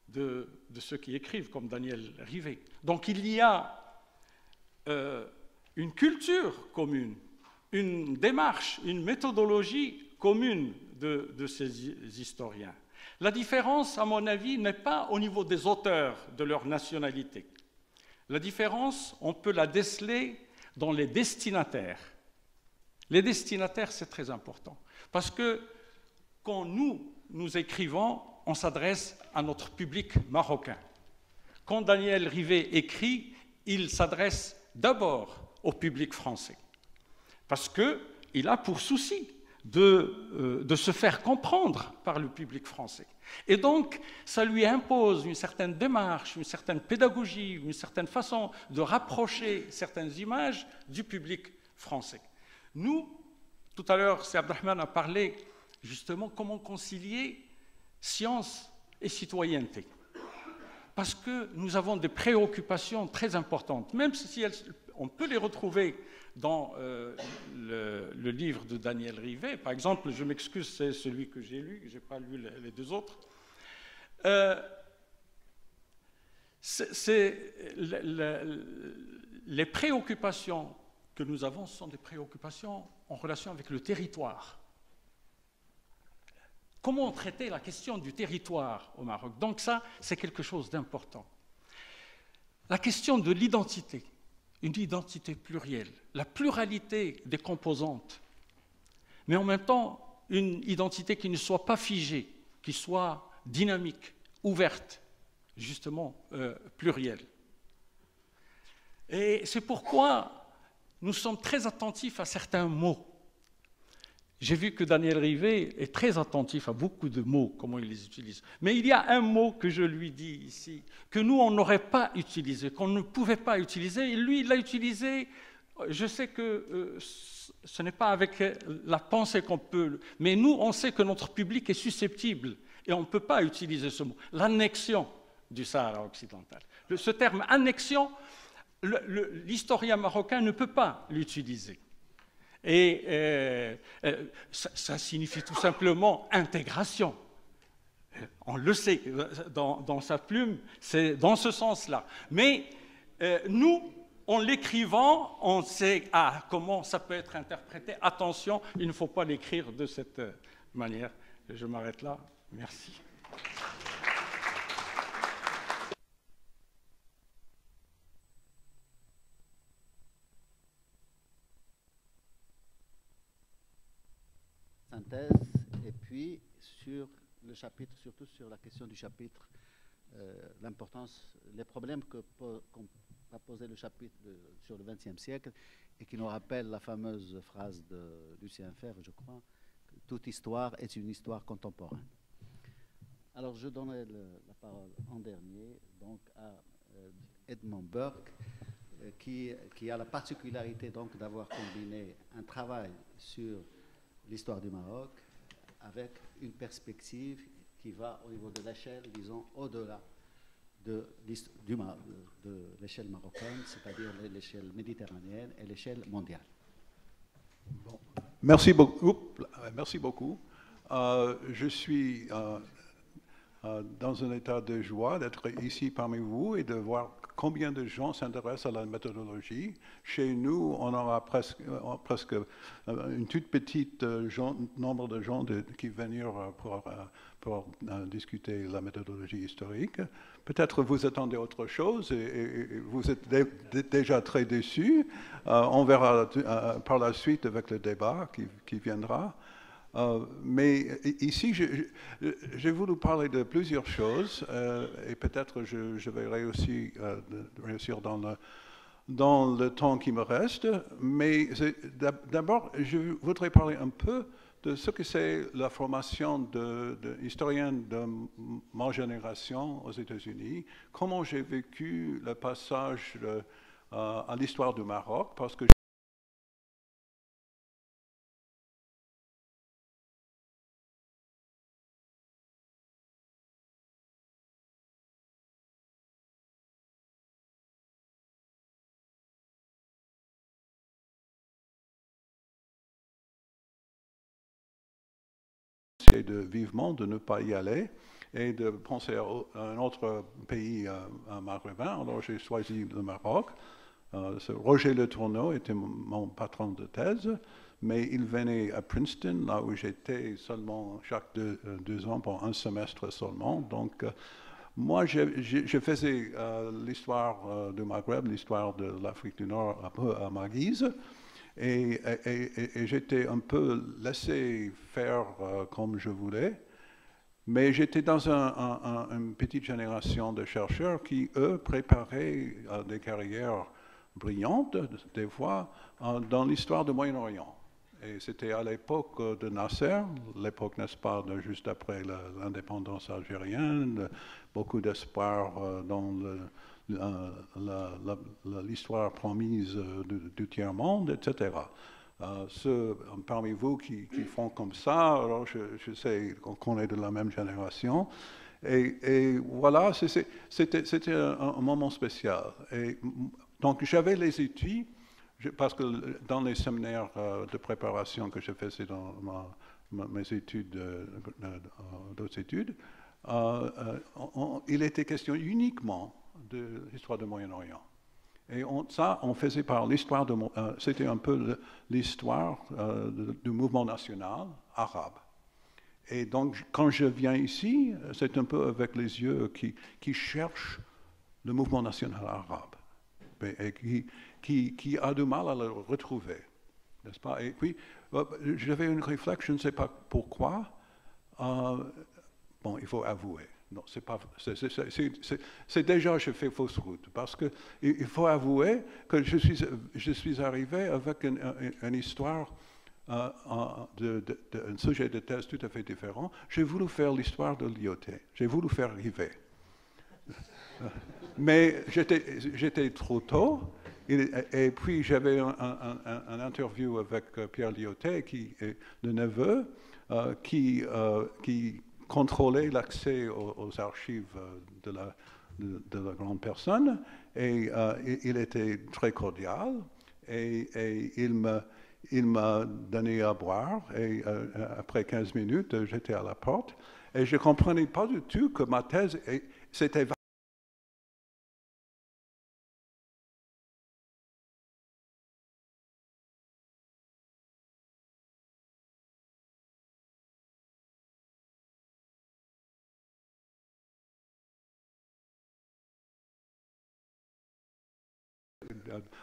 de ceux qui écrivent, comme Daniel Rivet. Donc il y a une culture commune, une démarche, une méthodologie commune de ces historiens. La différence, à mon avis, n'est pas au niveau des auteurs, de leur nationalité. La différence, on peut la déceler dans les destinataires. Les destinataires, c'est très important. Parce que quand nous écrivons, on s'adresse à notre public marocain. Quand Daniel Rivet écrit, il s'adresse d'abord au public français. Parce qu'il a pour souci de se faire comprendre par le public français. Et donc, ça lui impose une certaine démarche, une certaine pédagogie, une certaine façon de rapprocher certaines images du public français. Nous, tout à l'heure, c'est Abdelrahman a parlé justement comment concilier science et citoyenneté. Parce que nous avons des préoccupations très importantes, même si on peut les retrouver dans le livre de Daniel Rivet. Par exemple, je m'excuse, c'est celui que j'ai lu, je n'ai pas lu les deux autres. Les préoccupations que nous avons sont des préoccupations en relation avec le territoire. Comment traiter la question du territoire au Maroc? Donc ça, c'est quelque chose d'important. La question de l'identité, une identité plurielle, la pluralité des composantes, mais en même temps, une identité qui ne soit pas figée, qui soit dynamique, ouverte, justement plurielle. Et c'est pourquoi nous sommes très attentifs à certains mots. J'ai vu que Daniel Rivet est très attentif à beaucoup de mots, comment il les utilise. Mais il y a un mot que je lui dis ici, que nous, on n'aurait pas utilisé, qu'on ne pouvait pas utiliser. Et lui, il l'a utilisé. Je sais que ce n'est pas avec la pensée qu'on peut... Mais nous, on sait que notre public est susceptible et on ne peut pas utiliser ce mot. L'annexion du Sahara occidental. Ce terme annexion, l'historien marocain ne peut pas l'utiliser. Et ça signifie tout simplement intégration. On le sait, dans sa plume, c'est dans ce sens-là. Mais nous, en l'écrivant, on sait comment ça peut être interprété. Attention, il ne faut pas l'écrire de cette manière. Je m'arrête là. Merci. Synthèse, et puis sur le chapitre, surtout sur la question du chapitre, l'importance, les problèmes qu'ont posé le chapitre sur le XXe siècle et qui nous rappelle la fameuse phrase de Lucien Febvre, je crois, que toute histoire est une histoire contemporaine. Alors je donnerai la parole en dernier donc à Edmond Burke, qui a la particularité donc d'avoir combiné un travail sur l'histoire du Maroc avec une perspective qui va au niveau de l'échelle, disons, au-delà de l'échelle marocaine, c'est-à-dire l'échelle méditerranéenne et l'échelle mondiale. Bon. Merci beaucoup. Merci beaucoup. Je suis dans un état de joie d'être ici parmi vous et de voir combien de gens s'intéressent à la méthodologie. Chez nous, on aura presque une toute petite nombre de gens qui viennent pour discuter la méthodologie historique. Peut-être vous attendez autre chose et vous êtes déjà très déçus. On verra par la suite avec le débat qui viendra. Mais ici, j'ai voulu parler de plusieurs choses et peut-être je vais réussir dans le temps qui me reste. Mais d'abord, je voudrais parler un peu de ce que c'est la formation d'historien de ma génération aux États-Unis, comment j'ai vécu le passage à l'histoire du Maroc, parce que vivement de ne pas y aller et de penser à un autre pays maghrébin. Alors j'ai choisi le Maroc. Roger Le Tourneau était mon patron de thèse, mais il venait à Princeton, là où j'étais seulement chaque deux ans pour un semestre seulement. Donc moi, je faisais l'histoire du Maghreb, l'histoire de l'Afrique du Nord un peu à ma guise. Et j'étais un peu laissé faire comme je voulais, mais j'étais dans une petite génération de chercheurs qui, eux, préparaient des carrières brillantes, des fois, dans l'histoire du Moyen-Orient. Et c'était à l'époque de Nasser, l'époque, n'est-ce pas, juste après l'indépendance algérienne, beaucoup d'espoir dans l'histoire promise du tiers-monde, etc. Ceux parmi vous qui font comme ça, alors je sais qu'on est de la même génération. Et voilà, c'était un moment spécial. Et donc j'avais les outils, parce que dans les séminaires de préparation que je faisais dans mes études, d'autres études, il était question uniquement de l'histoire du Moyen-Orient. Et on faisait par l'histoire c'était un peu l'histoire du mouvement national arabe. Et donc, quand je viens ici, c'est un peu avec les yeux qui cherchent le mouvement national arabe et qui a du mal à le retrouver, n'est-ce pas? Et puis, j'avais une réflexion, je ne sais pas pourquoi. Bon, il faut avouer. Non, c'est pas. C'est déjà, je fais fausse route, parce que il faut avouer que je suis arrivé avec une histoire, un sujet de thèse tout à fait différent. J'ai voulu faire l'histoire de l'IoT. J'ai voulu faire Rivet. Mais j'étais trop tôt. Et puis j'avais un interview avec Pierre Lyotet, le neveu, qui contrôlait l'accès aux archives de la grande personne. Et il était très cordial. Et il m'a donné à boire. Et après 15 minutes, j'étais à la porte. Et je ne comprenais pas du tout que ma thèse, c'était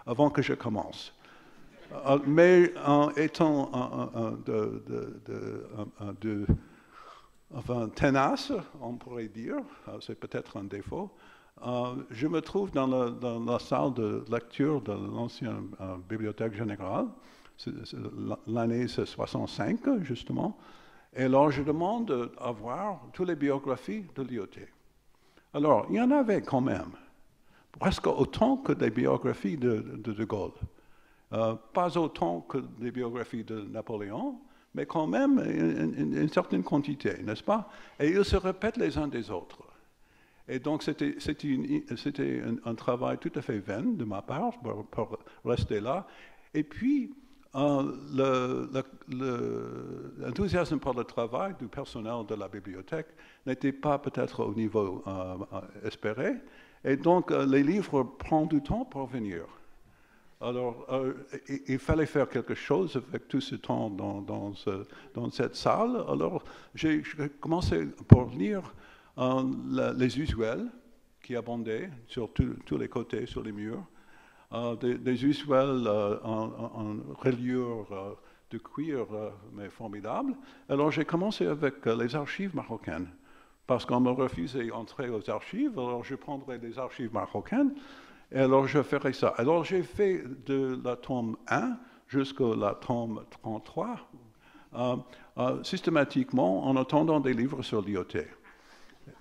avant que je commence. Mais en étant tenace, on pourrait dire, c'est peut-être un défaut, je me trouve dans la salle de lecture de l'ancienne bibliothèque générale. L'année, c'est 65, justement. Et alors, je demande à voir toutes les biographies de Lyautey. Alors, il y en avait quand même, presque autant que des biographies de Gaulle. Pas autant que des biographies de Napoléon, mais quand même une certaine quantité, n'est-ce pas? Et ils se répètent les uns des autres. Et donc, c'était un travail tout à fait vain de ma part pour rester là. Et puis, l'enthousiasme pour le travail du personnel de la bibliothèque n'était pas peut-être au niveau espéré. Et donc, les livres prennent du temps pour venir. Alors, il fallait faire quelque chose avec tout ce temps dans cette salle. Alors, j'ai commencé par lire les usuels qui abondaient sur tous les côtés, sur les murs, des usuels en reliure de cuir, mais formidables. Alors, j'ai commencé avec les archives marocaines, parce qu'on me refusait d'entrer aux archives, alors je prendrais les archives marocaines. Et alors, je ferai ça. Alors, j'ai fait de la tome 1 jusqu'à la tome 33, systématiquement, en attendant des livres sur Lyautey.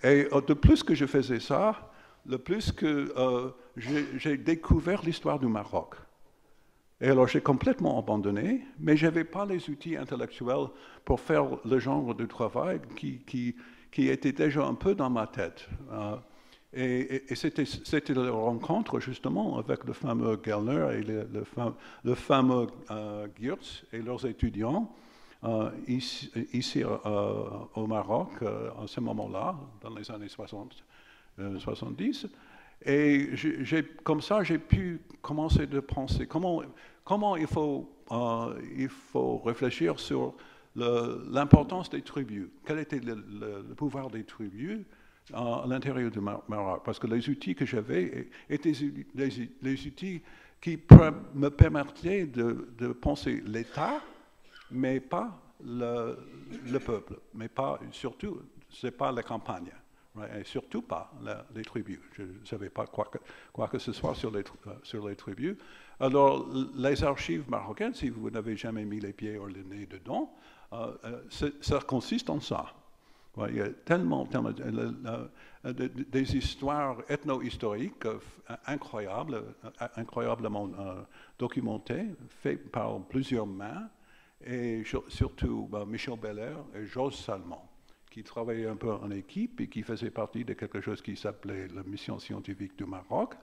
Et de plus que je faisais ça, le plus que j'ai découvert l'histoire du Maroc. Et alors, j'ai complètement abandonné, mais je n'avais pas les outils intellectuels pour faire le genre de travail qui était déjà un peu dans ma tête. Et c'était la rencontre, justement, avec le fameux Gellner et le fameux Geertz et leurs étudiants ici au Maroc, à ce moment-là, dans les années 70. Et comme ça, j'ai pu commencer de penser comment il faut réfléchir sur l'importance des tribus. Quel était le pouvoir des tribus à l'intérieur du Maroc, parce que les outils que j'avais étaient les outils qui me permettaient de penser l'État, mais pas le peuple, mais pas, surtout, c'est pas la campagne, right? Et surtout pas les tribus. Je ne savais pas quoi que ce soit sur les tribus. Alors, les archives marocaines, si vous n'avez jamais mis les pieds ou le nez dedans, ça consiste en ça. Il y a tellement des histoires ethno-historiques incroyablement documentées, faites par plusieurs mains, et surtout Michel Belair et Jos Salmon, qui travaillaient un peu en équipe et qui faisaient partie de quelque chose qui s'appelait la Mission scientifique du Maroc,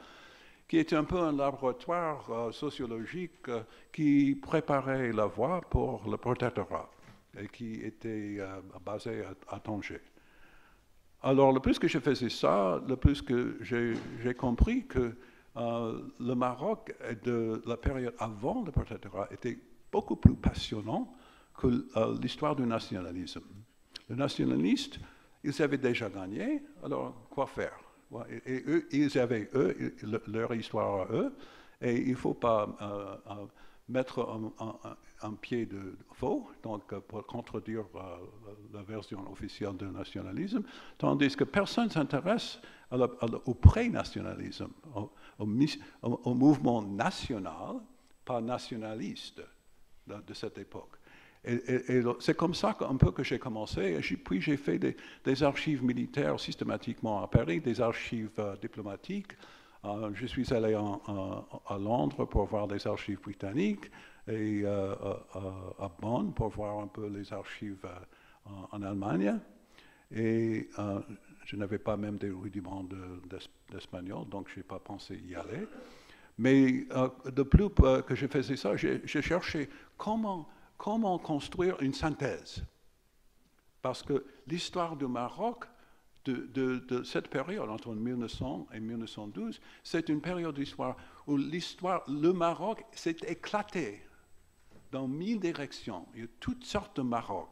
qui était un peu un laboratoire sociologique qui préparait la voie pour le protectorat, et qui était basé à Tanger. Alors, le plus que je faisais ça, le plus que j'ai compris que le Maroc, de la période avant le protectorat, était beaucoup plus passionnant que l'histoire du nationalisme. Les nationalistes, ils avaient déjà gagné, alors quoi faire? Et eux, ils avaient, leur histoire à eux, et il ne faut pas mettre un pied de faux, donc pour contredire la version officielle du nationalisme, tandis que personne ne s'intéresse au pré-nationalisme, au mouvement national, pas nationaliste de cette époque. Et c'est comme ça un peu que j'ai commencé, et puis j'ai fait des archives militaires systématiquement à Paris, des archives diplomatiques. Je suis allé à Londres pour voir les archives britanniques et à Bonn pour voir un peu les archives en Allemagne. Et je n'avais pas même des rudiments d'espagnol, donc je n'ai pas pensé y aller. Mais de plus que je faisais ça, j'ai cherché comment construire une synthèse. Parce que l'histoire du Maroc, de cette période, entre 1900 et 1912, c'est une période d'histoire où le Maroc s'est éclaté dans 1000 directions. Il y a toutes sortes de Maroc,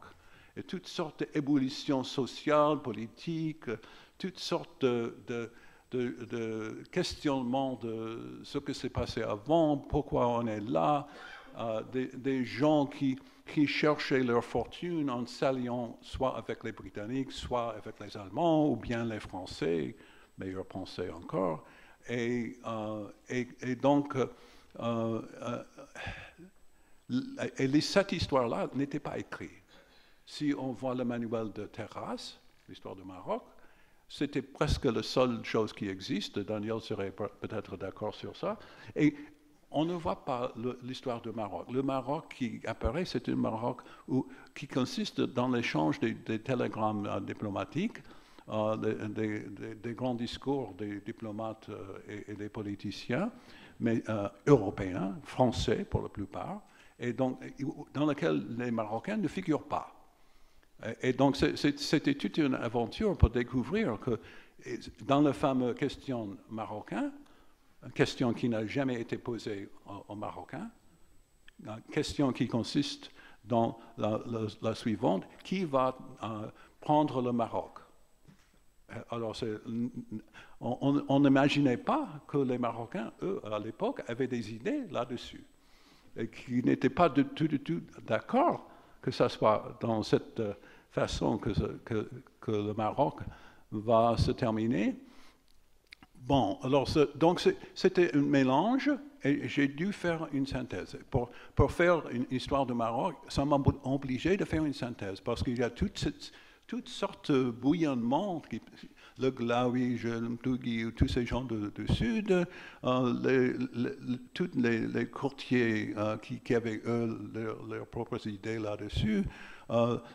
et toutes sortes d'évolutions sociales, politiques, toutes sortes de de questionnement de ce que s'est passé avant, pourquoi on est là, des gens qui cherchaient leur fortune en s'alliant soit avec les Britanniques, soit avec les Allemands, ou bien les Français, meilleurs pensés encore. Et donc, cette histoire-là n'était pas écrite. Si on voit le manuel de Terrasse, l'histoire du Maroc, c'était presque la seule chose qui existe. Daniel serait peut-être d'accord sur ça. Et on ne voit pas l'histoire du Maroc. Le Maroc qui apparaît, c'est un Maroc qui consiste dans l'échange des télégrammes diplomatiques, des grands discours des diplomates et des politiciens, mais européens, français pour la plupart, et donc, dans lequel les Marocains ne figurent pas. Et donc, c'était toute une aventure pour découvrir que dans la fameuse question marocaine, une question qui n'a jamais été posée aux Marocains, une question qui consiste dans la suivante: qui va prendre le Maroc? Alors, on n'imaginait pas que les Marocains, eux, à l'époque, avaient des idées là-dessus, et qui n'étaient pas du tout d'accord que ça soit dans cette façon que le Maroc va se terminer. Bon, alors, donc c'était un mélange, et j'ai dû faire une synthèse. Pour faire une histoire du Maroc, ça m'a obligé de faire une synthèse, parce qu'il y a toutes sortes de bouillonnements, le Glaoui, le Mtougui, tous ces gens du Sud, tous les courtiers qui avaient, eux, leurs propres idées là-dessus,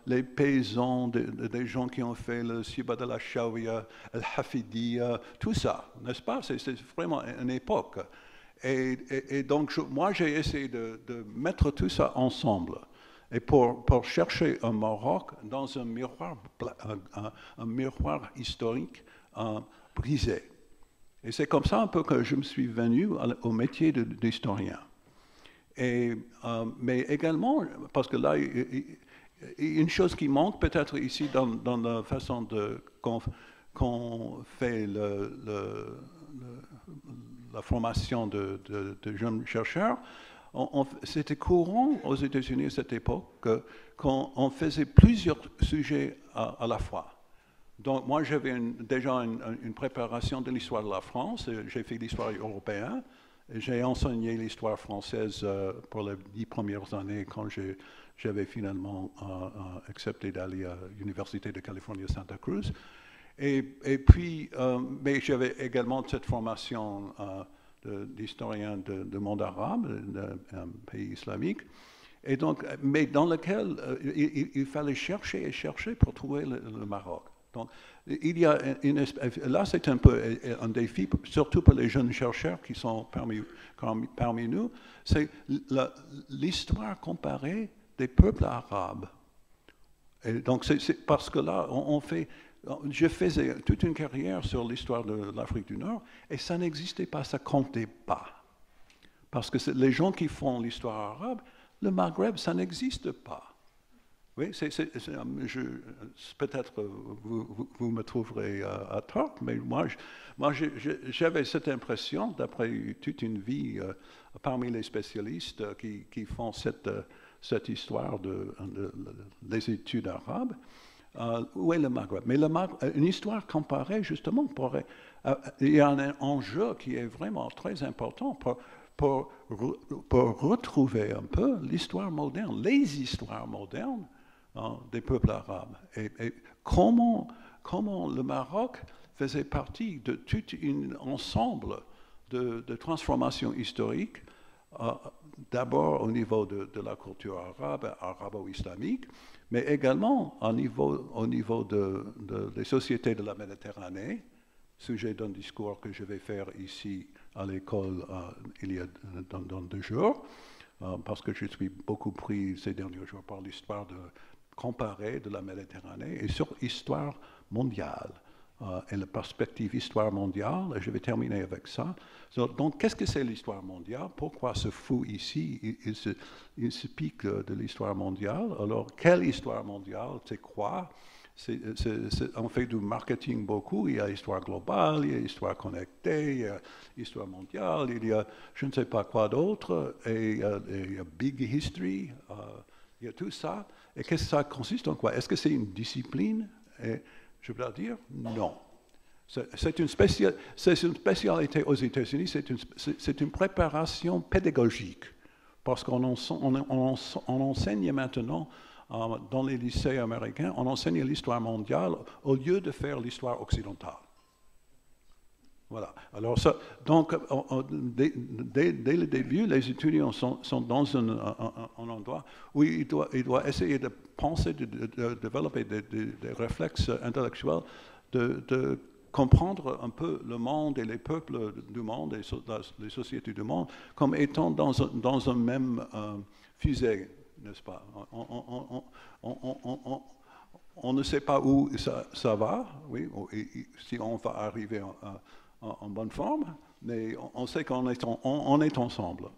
les paysans, des gens qui ont fait le Siba de la Shawiya, le Hafidiyya, tout ça, n'est-ce pas? C'est vraiment une époque. Et donc, moi, j'ai essayé de mettre tout ça ensemble. Et pour chercher un Maroc dans un miroir historique brisé. Et c'est comme ça un peu que je me suis venu au métier d'historien. Mais également, parce que là, une chose qui manque peut-être ici dans la façon qu'on fait la formation de jeunes chercheurs, c'était courant aux États-Unis à cette époque qu'on faisait plusieurs sujets à la fois. Donc moi j'avais déjà une préparation de l'histoire de la France, j'ai fait l'histoire européenne, j'ai enseigné l'histoire française pour les 10 premières années quand j'avais finalement accepté d'aller à l'Université de Californie à Santa Cruz. Et puis, mais j'avais également cette formation d'historien de monde arabe, d'un pays islamique, et donc, mais dans lequel il fallait chercher et chercher pour trouver le Maroc. Donc, il y a là, c'est un peu un défi, surtout pour les jeunes chercheurs qui sont parmi nous, c'est l'histoire comparée des peuples arabes. Et donc, c'est parce que là, je faisais toute une carrière sur l'histoire de l'Afrique du Nord et ça n'existait pas, ça ne comptait pas. Parce que les gens qui font l'histoire arabe, le Maghreb, ça n'existe pas. Oui, peut-être vous me trouverez à tort, mais moi j'avais cette impression, d'après toute une vie parmi les spécialistes qui font cette histoire des études arabes, où est le Maghreb? Mais une histoire comparée, justement, il y a un enjeu qui est vraiment très important pour retrouver un peu l'histoire moderne, les histoires modernes des peuples arabes. Et comment le Maroc faisait partie de tout un ensemble de transformations historiques, d'abord au niveau de la culture arabe, arabo-islamique, mais également au niveau des sociétés de la Méditerranée, sujet d'un discours que je vais faire ici à l'école dans 2 jours, parce que je suis beaucoup pris ces derniers jours par l'histoire comparée de la Méditerranée et sur l'histoire mondiale. Et la perspective histoire mondiale, et je vais terminer avec ça. Donc, qu'est-ce que c'est l'histoire mondiale? Pourquoi ce fou ici, il se pique de l'histoire mondiale? Alors, quelle histoire mondiale? C'est quoi? on fait du marketing beaucoup. Il y a histoire globale, il y a histoire connectée, il y a histoire mondiale, il y a je ne sais pas quoi d'autre, et il y a big history, il y a tout ça. Et qu'est-ce que ça consiste en quoi? Est-ce que c'est une discipline? Et je veux dire, non. C'est une spécialité aux États-Unis, c'est une préparation pédagogique, parce qu'on enseigne maintenant dans les lycées américains, on enseigne l'histoire mondiale au lieu de faire l'histoire occidentale. Voilà. Alors, donc, dès le début, les étudiants sont dans un endroit où ils doivent essayer de penser, de développer des réflexes intellectuels, de comprendre un peu le monde et les peuples du monde et les sociétés du monde comme étant dans un même fusée, n'est-ce pas? On ne sait pas où ça va, oui, si on va arriver en bonne forme, mais on sait qu'on est ensemble.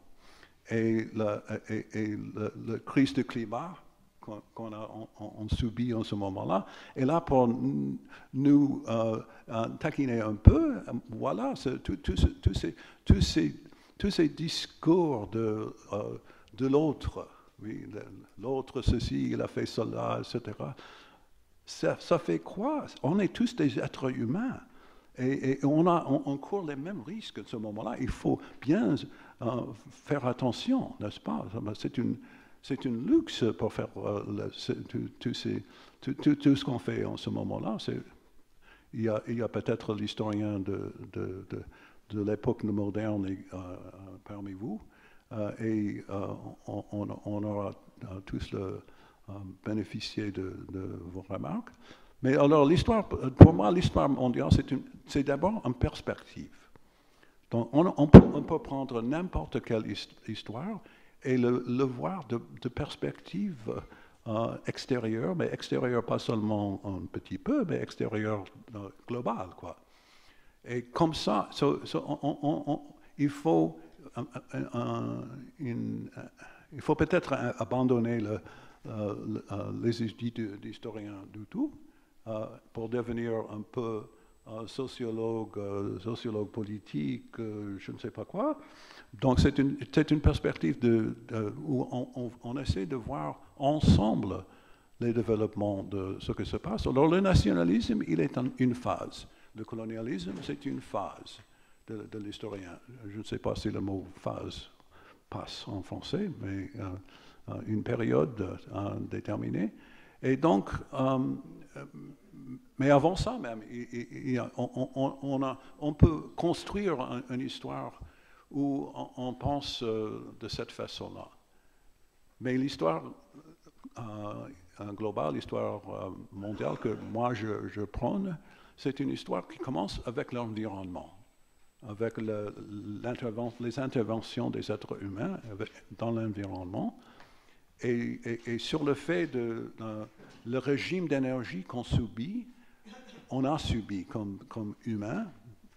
Et le crise de climat qu'on subit en ce moment-là est là pour nous taquiner un peu. Voilà, tous ces discours de l'autre, oui, l'autre ceci, il a fait cela, etc. Ça fait quoi? On est tous des êtres humains. Et on court les mêmes risques à ce moment-là. Il faut bien faire attention, n'est-ce pas? C'est une luxe pour faire tout ce qu'on fait en ce moment-là. Il y a peut-être l'historien de l'époque moderne parmi vous, et on aura tous bénéficié de vos remarques. Mais alors, pour moi, l'histoire mondiale, c'est d'abord une perspective. Donc, on peut prendre n'importe quelle histoire et le voir de perspective extérieure, mais extérieure pas seulement un petit peu, mais extérieure globale, quoi. Et comme ça, il faut peut-être abandonner les études d'historien du tout, pour devenir un peu sociologue politique, je ne sais pas quoi. Donc c'est une perspective où on essaie de voir ensemble les développements de ce qui se passe. Alors le nationalisme, il est une phase. Le colonialisme, c'est une phase de l'historien. Je ne sais pas si le mot phase passe en français, mais une période déterminée. Et donc, mais avant ça même, on peut construire une histoire où on pense de cette façon-là. Mais l'histoire globale, l'histoire mondiale que moi je prône, c'est une histoire qui commence avec l'environnement, avec les interventions des êtres humains dans l'environnement, et sur le fait le régime d'énergie qu'on subit, on a subi comme humains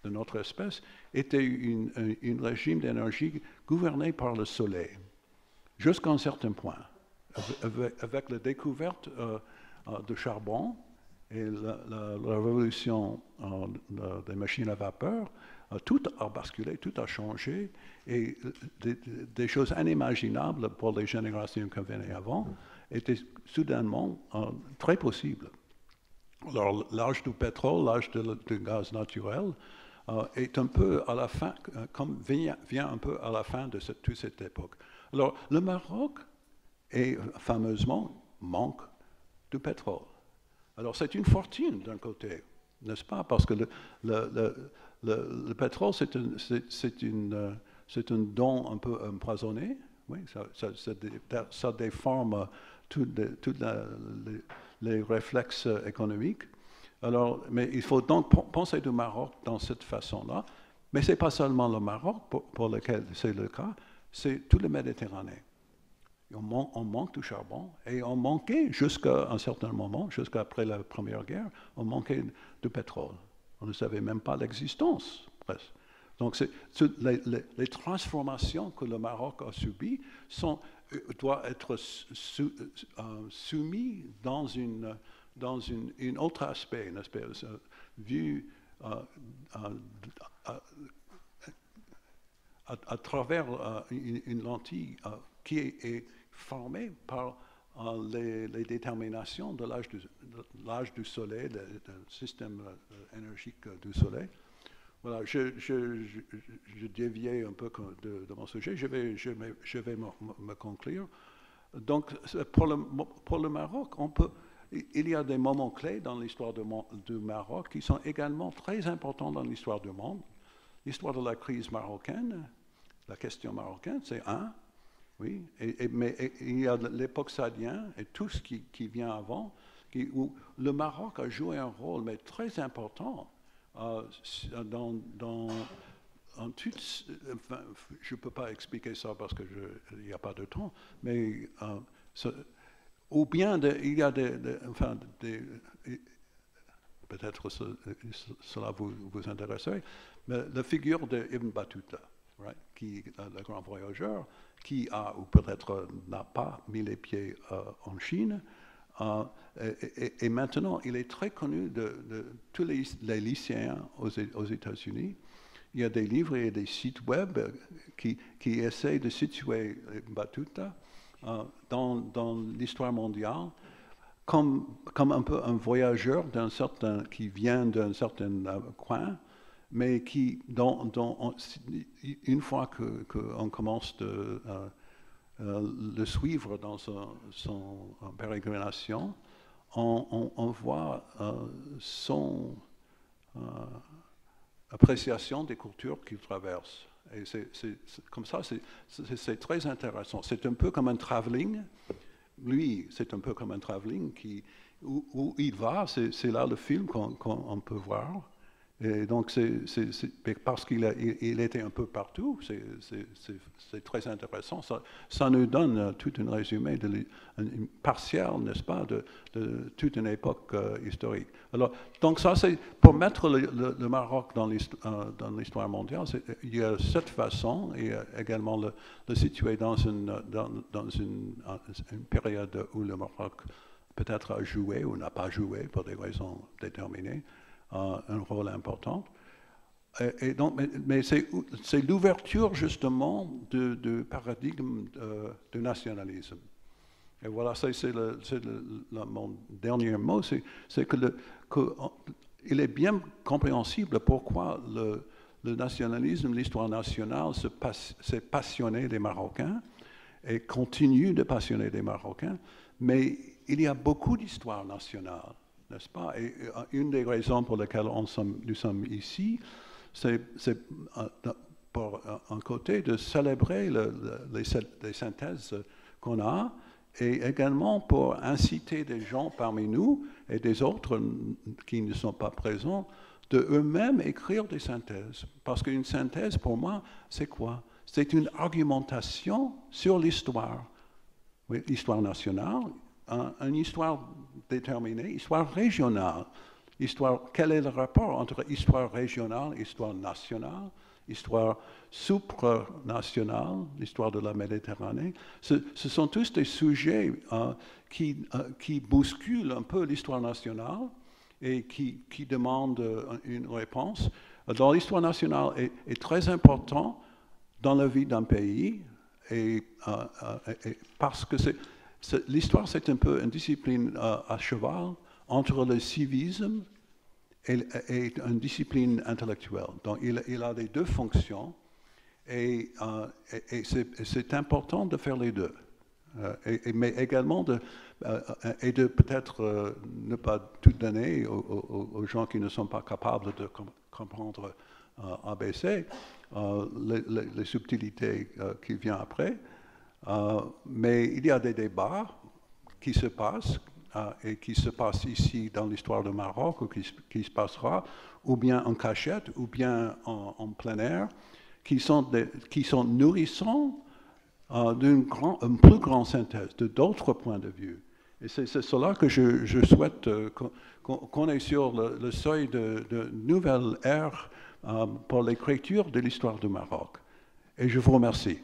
de notre espèce, était un régime d'énergie gouverné par le soleil, jusqu'à un certain point, avec la découverte de charbon et la révolution des machines à vapeur. Tout a basculé, tout a changé, et des choses inimaginables pour les générations qui venaient avant étaient soudainement très possibles. Alors, l'âge du pétrole, l'âge du gaz naturel, est un peu à la fin, vient un peu à la fin de toute cette époque. Alors, le Maroc fameusement manque de pétrole. Alors, c'est une fortune d'un côté, n'est-ce pas? Parce que le pétrole, c'est un don un peu empoisonné. Oui, ça déforme tous les réflexes économiques. Alors, mais il faut donc penser du Maroc dans cette façon-là. Mais ce n'est pas seulement le Maroc pour lequel c'est le cas, c'est toute la Méditerranée. On manque du charbon, et on manquait jusqu'à un certain moment, jusqu'après la Première Guerre, on manquait de pétrole. On ne savait même pas l'existence, presque. Donc, les transformations que le Maroc a subies doivent être soumises dans dans un autre aspect, vu à travers une lentille qui est formée par les déterminations de l'âge du Soleil, du système énergique du Soleil. Voilà, je déviais un peu de mon sujet, je vais me conclure. Donc, pour le Maroc, il y a des moments clés dans l'histoire du Maroc qui sont également très importants dans l'histoire du monde. L'histoire de la crise marocaine, la question marocaine, c'est un, oui, mais il y a l'époque saadienne et tout ce qui vient avant, où le Maroc a joué un rôle mais très important dans enfin, je ne peux pas expliquer ça parce qu'il n'y a pas de temps, mais ou bien il y a peut-être cela vous intéresserait, mais la figure d'Ibn Battuta, right, qui le grand voyageur, qui a ou peut-être n'a pas mis les pieds en Chine, et maintenant il est très connu de tous les lycéens aux États-Unis. Il y a des livres et des sites web qui essayent de situer Battuta dans l'histoire mondiale comme un peu un voyageur qui vient d'un certain coin, mais qui, une fois qu'on commence de le suivre dans son pérégrination, on voit son appréciation des cultures qu'il traverse. Et comme ça, c'est très intéressant. C'est un peu comme un travelling. Lui, c'est un peu comme un travelling où il va, c'est là le film qu'on peut voir. Et donc, parce qu'il était un peu partout, c'est très intéressant. Ça nous donne tout un résumé partiel, n'est-ce pas, de toute une époque historique. Alors, donc ça, c'est pour mettre le Maroc dans l'histoire mondiale. Il y a cette façon, et également le situer dans une période où le Maroc peut-être a joué ou n'a pas joué pour des raisons déterminées. Un rôle important. Et donc, mais c'est l'ouverture justement du paradigme du nationalisme. Et voilà, c'est mon dernier mot, c'est qu'il est bien compréhensible pourquoi le nationalisme, l'histoire nationale s'est passionné des Marocains et continue de passionner des Marocains, mais il y a beaucoup d'histoires nationales. N'est-ce pas? Et une des raisons pour lesquelles nous sommes ici, c'est pour un côté de célébrer les synthèses qu'on a, et également pour inciter des gens parmi nous et des autres qui ne sont pas présents de eux-mêmes écrire des synthèses. Parce qu'une synthèse, pour moi, c'est quoi? C'est une argumentation sur l'histoire. Oui, l'histoire nationale, une histoire déterminée, histoire régionale. Quel est le rapport entre histoire régionale, histoire nationale, histoire supranationale, l'histoire de la Méditerranée? Ce sont tous des sujets qui bousculent un peu l'histoire nationale et qui demandent une réponse. Alors, l'histoire nationale est très importante dans la vie d'un pays, et parce que l'histoire, c'est un peu une discipline à cheval entre le civisme et une discipline intellectuelle. Donc, il a les deux fonctions, et c'est important de faire les deux. Mais également de peut-être ne pas tout donner aux gens qui ne sont pas capables de comprendre ABC, les subtilités qui viennent après. Mais il y a des débats qui se passent et qui se passent ici dans l'histoire du Maroc, ou qui se passera, ou bien en cachette, ou bien en plein air, qui sont nourrissants d'une plus grande synthèse, d'autres points de vue. Et c'est cela que je souhaite qu'on est sur le seuil de nouvelle ère pour l'écriture de l'histoire du Maroc. Et je vous remercie.